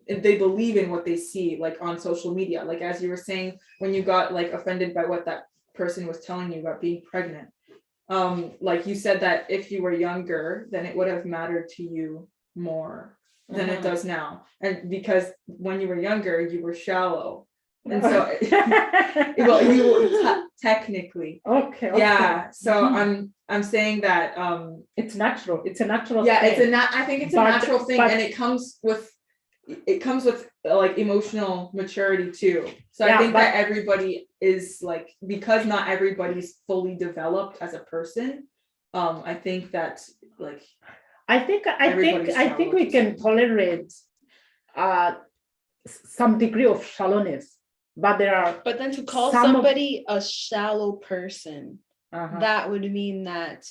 Speaker 1: if they believe in what they see, like on social media, like as you were saying, when you got like offended by what that person was telling you about being pregnant. Like you said that if you were younger, then it would have mattered to you more than it does now. And because when you were younger, you were shallow. And so well, you were technically.
Speaker 2: Okay.
Speaker 1: Yeah. So I'm saying that
Speaker 2: it's natural. It's a natural
Speaker 1: yeah,
Speaker 2: thing.
Speaker 1: I think it's a natural thing, and it comes with like emotional maturity too. So I think that everybody is like, because not everybody's fully developed as a person, I think that like
Speaker 2: I think we can tolerate some degree of shallowness, but
Speaker 3: then to call somebody a shallow person, that would mean that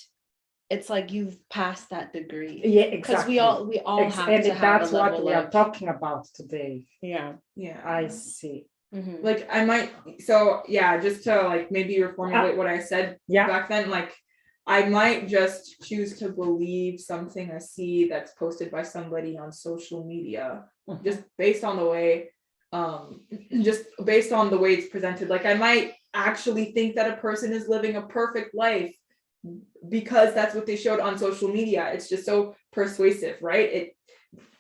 Speaker 3: it's like you've passed that degree.
Speaker 2: Yeah, exactly.
Speaker 3: Because we all have to have
Speaker 2: that's
Speaker 3: a level
Speaker 2: what we are talking about today.
Speaker 3: Yeah.
Speaker 2: I see.
Speaker 1: Like I might, so yeah, just to like maybe reformulate what I said back then, like I might just choose to believe something I see that's posted by somebody on social media, just based on the way it's presented. Like I might actually think that a person is living a perfect life because that's what they showed on social media. It's just so persuasive, right?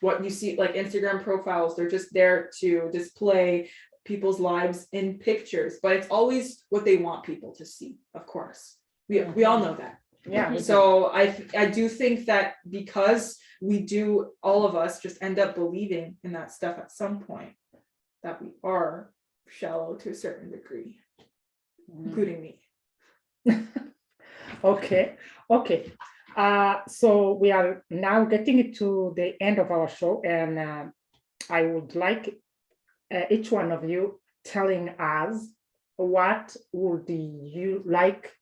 Speaker 1: What you see, like Instagram profiles, they're just there to display people's lives in pictures, but it's always what they want people to see, of course. We all know that.
Speaker 2: Yeah.
Speaker 1: So I do think that because all of us just end up believing in that stuff at some point, that we are shallow to a certain degree, including me.
Speaker 2: Okay. So we are now getting to the end of our show, and I would like each one of you telling us what would you like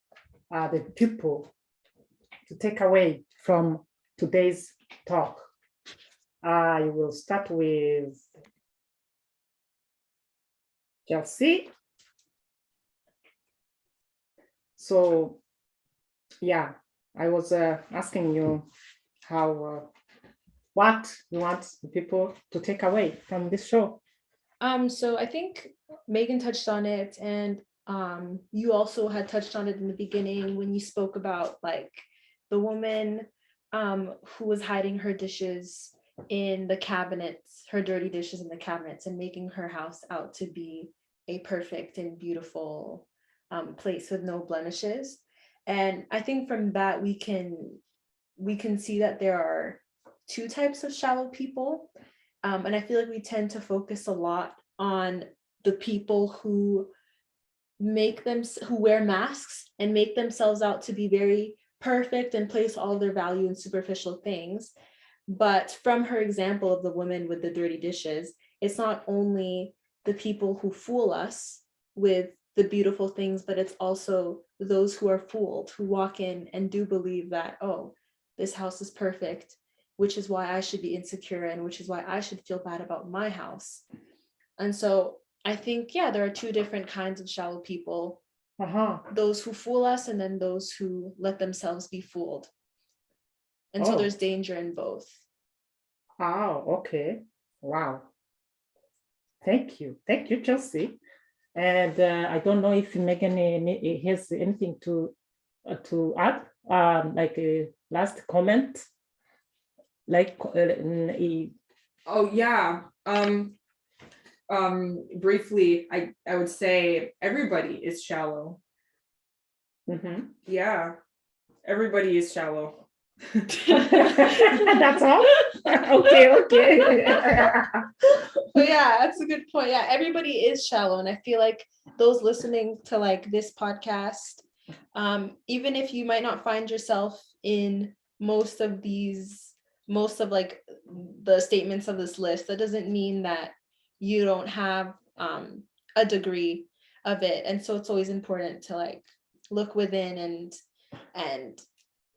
Speaker 2: the people to take away from today's talk. I will start with Chelsea. So, yeah, I was asking you what you want people to take away from this show.
Speaker 3: So I think Megan touched on it, and you also had touched on it in the beginning when you spoke about like the woman who was hiding her dishes in the cabinets, her dirty dishes in the cabinets, and making her house out to be a perfect and beautiful place with no blemishes. And I think from that we can see that there are two types of shallow people. And I feel like we tend to focus a lot on the people who wear masks and make themselves out to be very perfect and place all their value in superficial things. But from her example of the woman with the dirty dishes, it's not only the people who fool us with the beautiful things, but it's also those who are fooled, who walk in and do believe that, oh, this house is perfect, which is why I should be insecure and which is why I should feel bad about my house. And so I think, there are two different kinds of shallow people. Those who fool us and then those who let themselves be fooled. And so there's danger in both.
Speaker 2: Oh, okay. Wow. Thank you, Chelsea. And I don't know if Megan has anything to add, like a last comment. Like,
Speaker 1: briefly, I would say everybody is shallow. Yeah, everybody is shallow.
Speaker 2: That's all. Okay.
Speaker 3: But that's a good point. Everybody is shallow, and I feel like those listening to like this podcast, even if you might not find yourself in most of like the statements of this list, that doesn't mean that you don't have a degree of it. And so it's always important to like look within and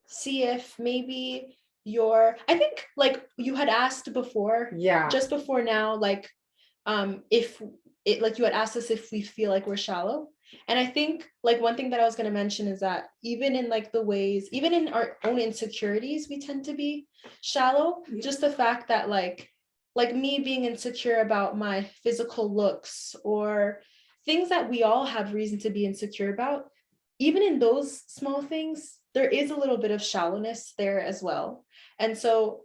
Speaker 3: see if maybe I think like you had asked before, just before now, like if it, like you had asked us if we feel like we're shallow. And I think like one thing that I was going to mention is that even in like the ways, even in our own insecurities, we tend to be shallow. Just the fact that like like me being insecure about my physical looks or things that we all have reason to be insecure about, even in those small things, there is a little bit of shallowness there as well. And so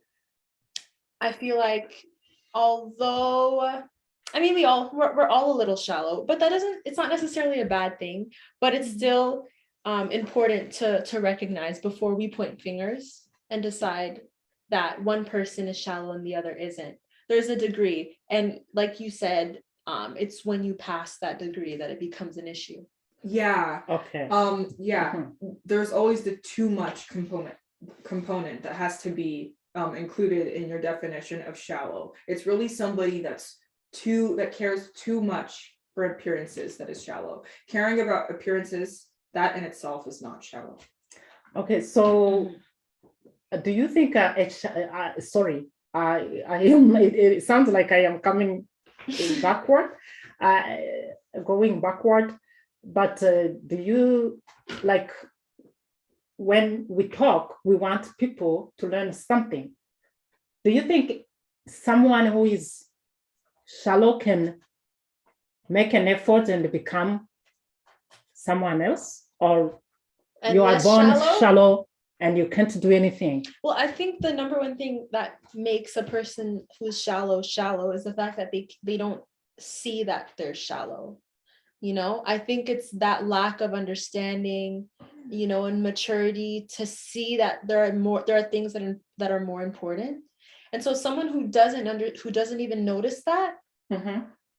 Speaker 3: I feel like, although, I mean, we're all a little shallow, but it's not necessarily a bad thing, but it's still important to recognize before we point fingers and decide that one person is shallow and the other isn't. There's a degree. And like you said, it's when you pass that degree that it becomes an issue.
Speaker 1: Yeah.
Speaker 2: Okay.
Speaker 1: Yeah.
Speaker 2: Mhm.
Speaker 1: There's always the too much component that has to be included in your definition of shallow. It's really somebody that cares too much for appearances that is shallow. Caring about appearances, that in itself is not shallow.
Speaker 2: Okay, so do you think sorry, I am it sounds like I am coming backward, going backward, but do you, like, when we talk, we want people to learn something. Do you think someone who is shallow can make an effort and become someone else, or
Speaker 3: And
Speaker 2: you are
Speaker 3: less
Speaker 2: born shallow and you can't do anything?
Speaker 3: Well, I think the number one thing that makes a person who's shallow is the fact that they don't see that they're shallow. You know, I think it's that lack of understanding, you know, and maturity to see that there are things that are more important. And so someone who doesn't even notice that,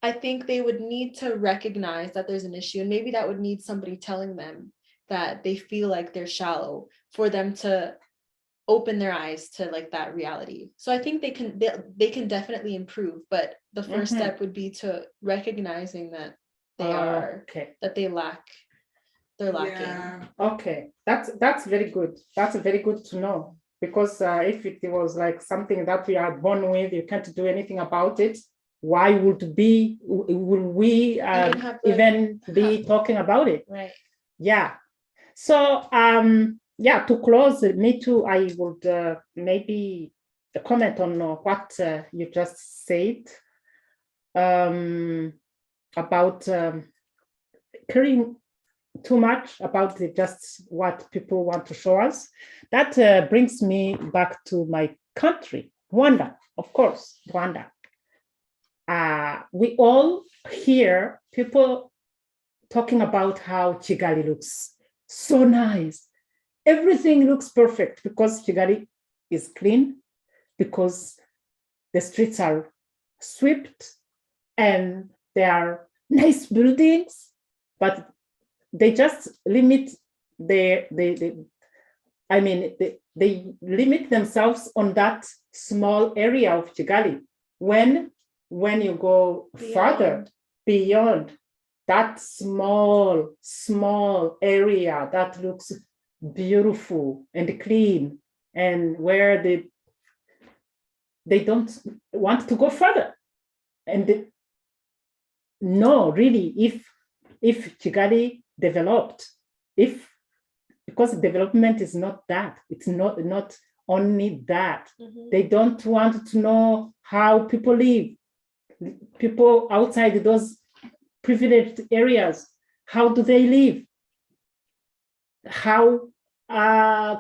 Speaker 3: I think they would need to recognize that there's an issue, and maybe that would need somebody telling them that they feel like they're shallow for them to open their eyes to like that reality. So I think they can definitely improve, but the first step would be to recognizing that they that they're lacking.
Speaker 1: Yeah.
Speaker 2: Okay, that's very good. That's very good to know, because if it was like something that we are born with, you can't do anything about it. Why would we even be talking about it?
Speaker 3: Right.
Speaker 2: Yeah. So yeah, to close, me too, I would maybe comment on what you just said about caring too much about just what people want to show us. That brings me back to my country, Rwanda, of course, Rwanda. We all hear people talking about how Kigali looks so nice. Everything looks perfect because Kigali is clean, because the streets are swept and there are nice buildings, but they just limit they limit themselves on that small area of Kigali. When you go further beyond that small area that looks beautiful and clean, and where they don't want to go further. And no, really, if Kigali developed, because development is not that, it's not only that. They don't want to know how people live, people outside those privileged areas. How do they live? How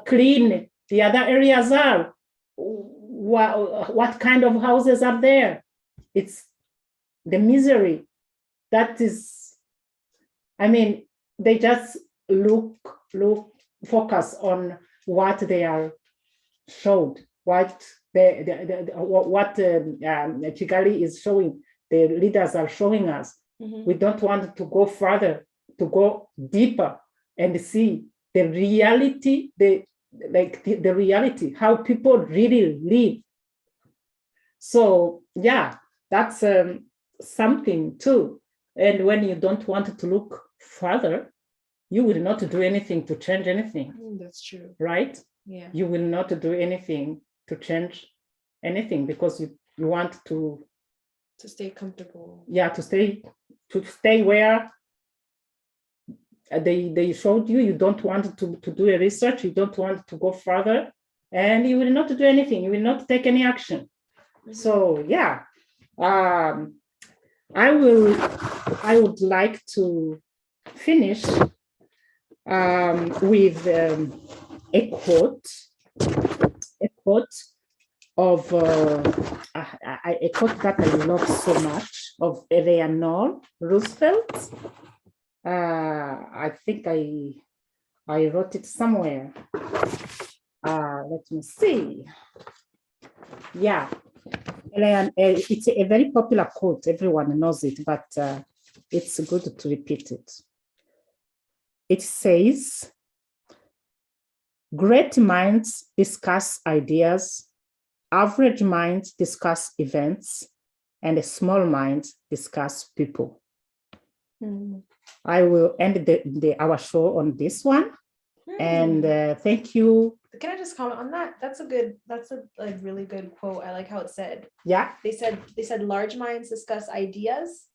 Speaker 2: clean the other areas are? What kind of houses are there? It's the misery. That is, they just focus on what they are showed, what Kigali is showing, the leaders are showing us. We don't want to go further, to go deeper and see the reality, the reality, how people really live. So yeah, that's something too. And when you don't want to look further, you will not do anything to change anything.
Speaker 3: That's true.
Speaker 2: Right?
Speaker 3: Yeah. You
Speaker 2: will not do anything to change anything because you want to
Speaker 3: stay comfortable.
Speaker 2: Yeah, to stay where they showed you. You don't want to do a research. You don't want to go further, and you will not do anything. You will not take any action. So yeah, I would like to finish with a quote of a quote that I love so much of Eleanor Roosevelt. I think I wrote it somewhere. Let me see. Yeah, it's a very popular quote. Everyone knows it, but it's good to repeat it. It says, "Great minds discuss ideas, average minds discuss events, and small minds discuss people." I will end our show on this one. And thank you.
Speaker 3: Can I just comment on that? That's a like really good quote. I like how it said.
Speaker 2: Yeah.
Speaker 3: They said large minds discuss ideas.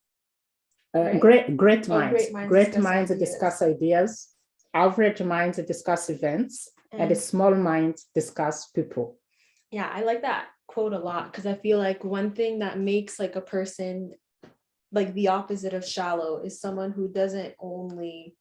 Speaker 2: Right? Great minds discuss ideas. Average minds discuss events, and small minds discuss people.
Speaker 3: Yeah, I like that quote a lot because I feel like one thing that makes like a person like the opposite of shallow is someone who doesn't only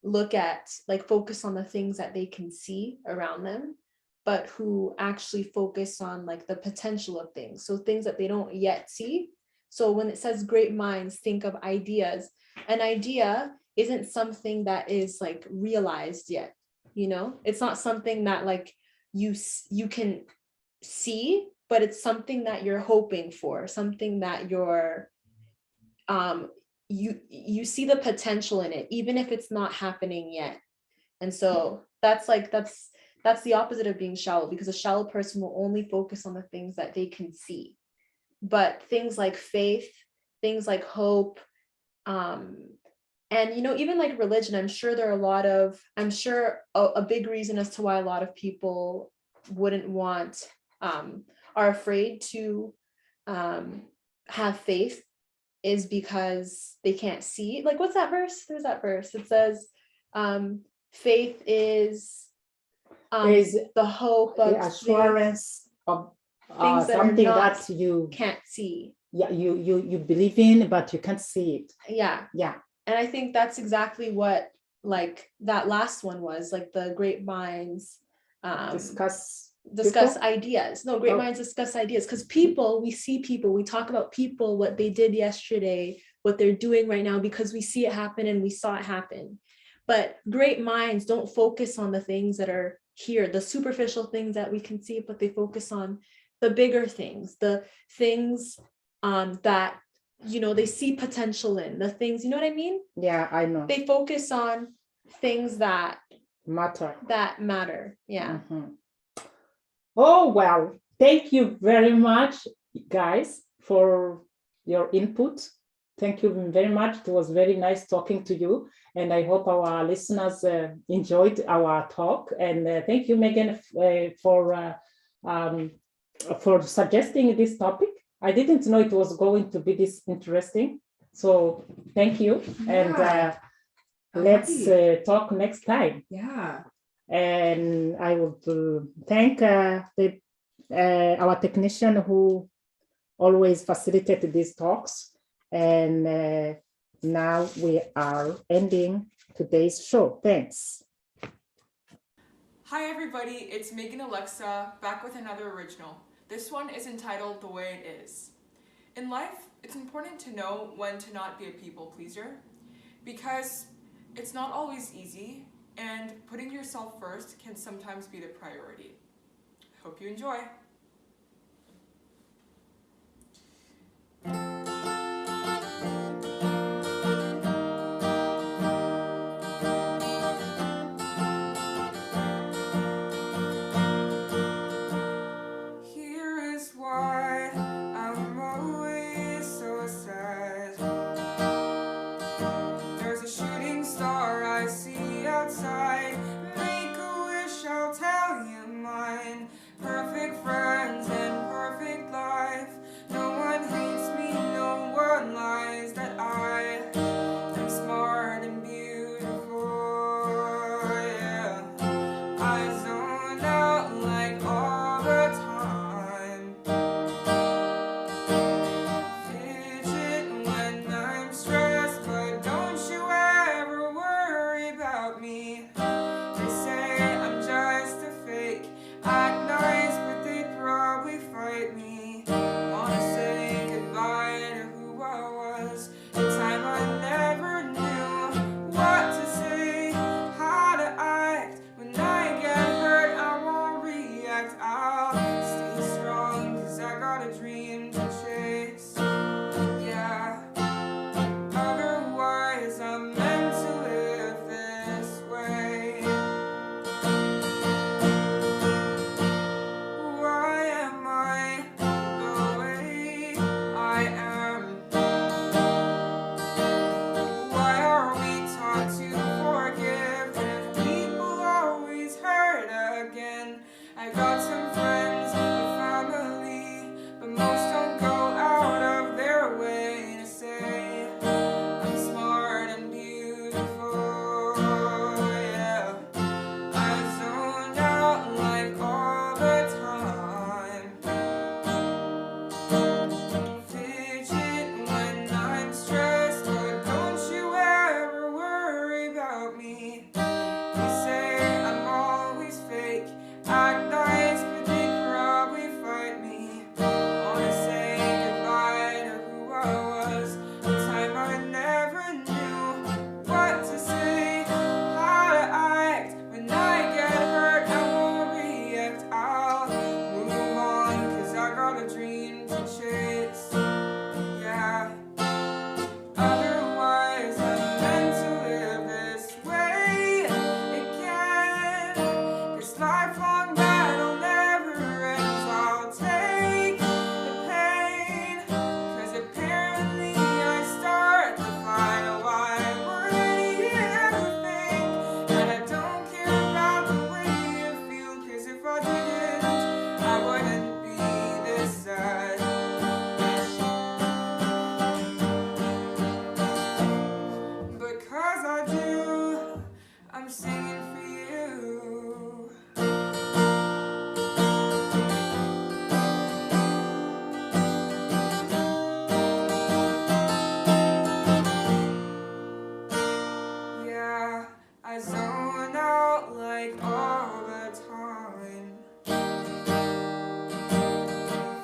Speaker 3: look at like focus on the things that they can see around them, but who actually focus on like the potential of things, so things that they don't yet see. So when it says great minds think of ideas, an idea isn't something that is like realized yet, you know, it's not something that like you can see, but it's something that you're hoping for, something that you're you see the potential in it, even if it's not happening yet. And so that's the opposite of being shallow, because a shallow person will only focus on the things that they can see. But things like faith, things like hope, and you know, even like religion, I'm sure a big reason as to why a lot of people wouldn't want are afraid to have faith is because they can't see. Like, what's that verse? There's that verse. It says, faith is the hope of
Speaker 2: the assurance of
Speaker 3: things
Speaker 2: something
Speaker 3: that
Speaker 2: you
Speaker 3: can't see.
Speaker 2: Yeah, you believe in, but you can't see it.
Speaker 3: Yeah. And I think that's exactly what like that last one was, like the great minds discuss ideas. No, great minds discuss ideas, because we see people, we talk about people, what they did yesterday, what they're doing right now, because we see it happen and we saw it happen. But great minds don't focus on the things that are here, the superficial things that we can see, but they focus on the bigger things, the things that, you know, they see potential in, the things, you know what I mean?
Speaker 2: Yeah, I know.
Speaker 3: They focus on things that
Speaker 2: matter.
Speaker 3: Yeah.
Speaker 2: Mm-hmm. Oh, well, thank you very much, guys, for your input. Thank you very much. It was very nice talking to you. And I hope our listeners enjoyed our talk. And thank you, Megan, for suggesting this topic. I didn't know it was going to be this interesting. So thank you. Yeah. And let's talk next time.
Speaker 1: Yeah.
Speaker 2: And I would thank our technician who always facilitated these talks. And now we are ending today's show. Thanks.
Speaker 1: Hi everybody, it's Megan Alexa back with another original. This one is entitled The Way It Is. In life, it's important to know when to not be a people pleaser, because it's not always easy, and putting yourself first can sometimes be the priority. Hope you enjoy. Here is why I'm always so sad. There's a shooting star I see outside. Make a wish, I'll tell you mine. Perfect friend. I got some friends and family, but most don't go out of their way to say I'm smart and beautiful. Yeah, I zoned out like all the time. Fidget when I'm stressed, but don't you ever worry about me. They say I'm always fake, act nice, but they probably fight me. Wanna say goodbye to who I was, the time I never knew what to say, how to act. When I get hurt, I won't react. I'll move on, 'cause I got a dream to chase. Yeah. Otherwise, I'm meant to live this way again. This lifelong battle never ends. I'll take the pain, 'cause apparently I start to fight. Why would you ever think that I don't care about the way you feel? 'Cause if I didn't, I wouldn't be this sad. Because I do, I'm singing for you. Yeah, I zone out like all the time.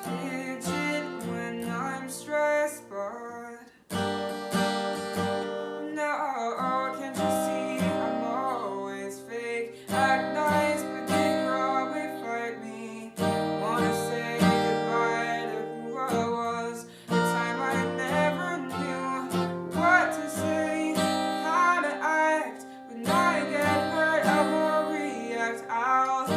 Speaker 1: Fidget when I'm stressed, but no, can't you see I'm always fake? Act nice, but they probably fight me. Wanna say goodbye to who I was, the time I never knew what to say, how to act. When I get hurt, I won't react. I'll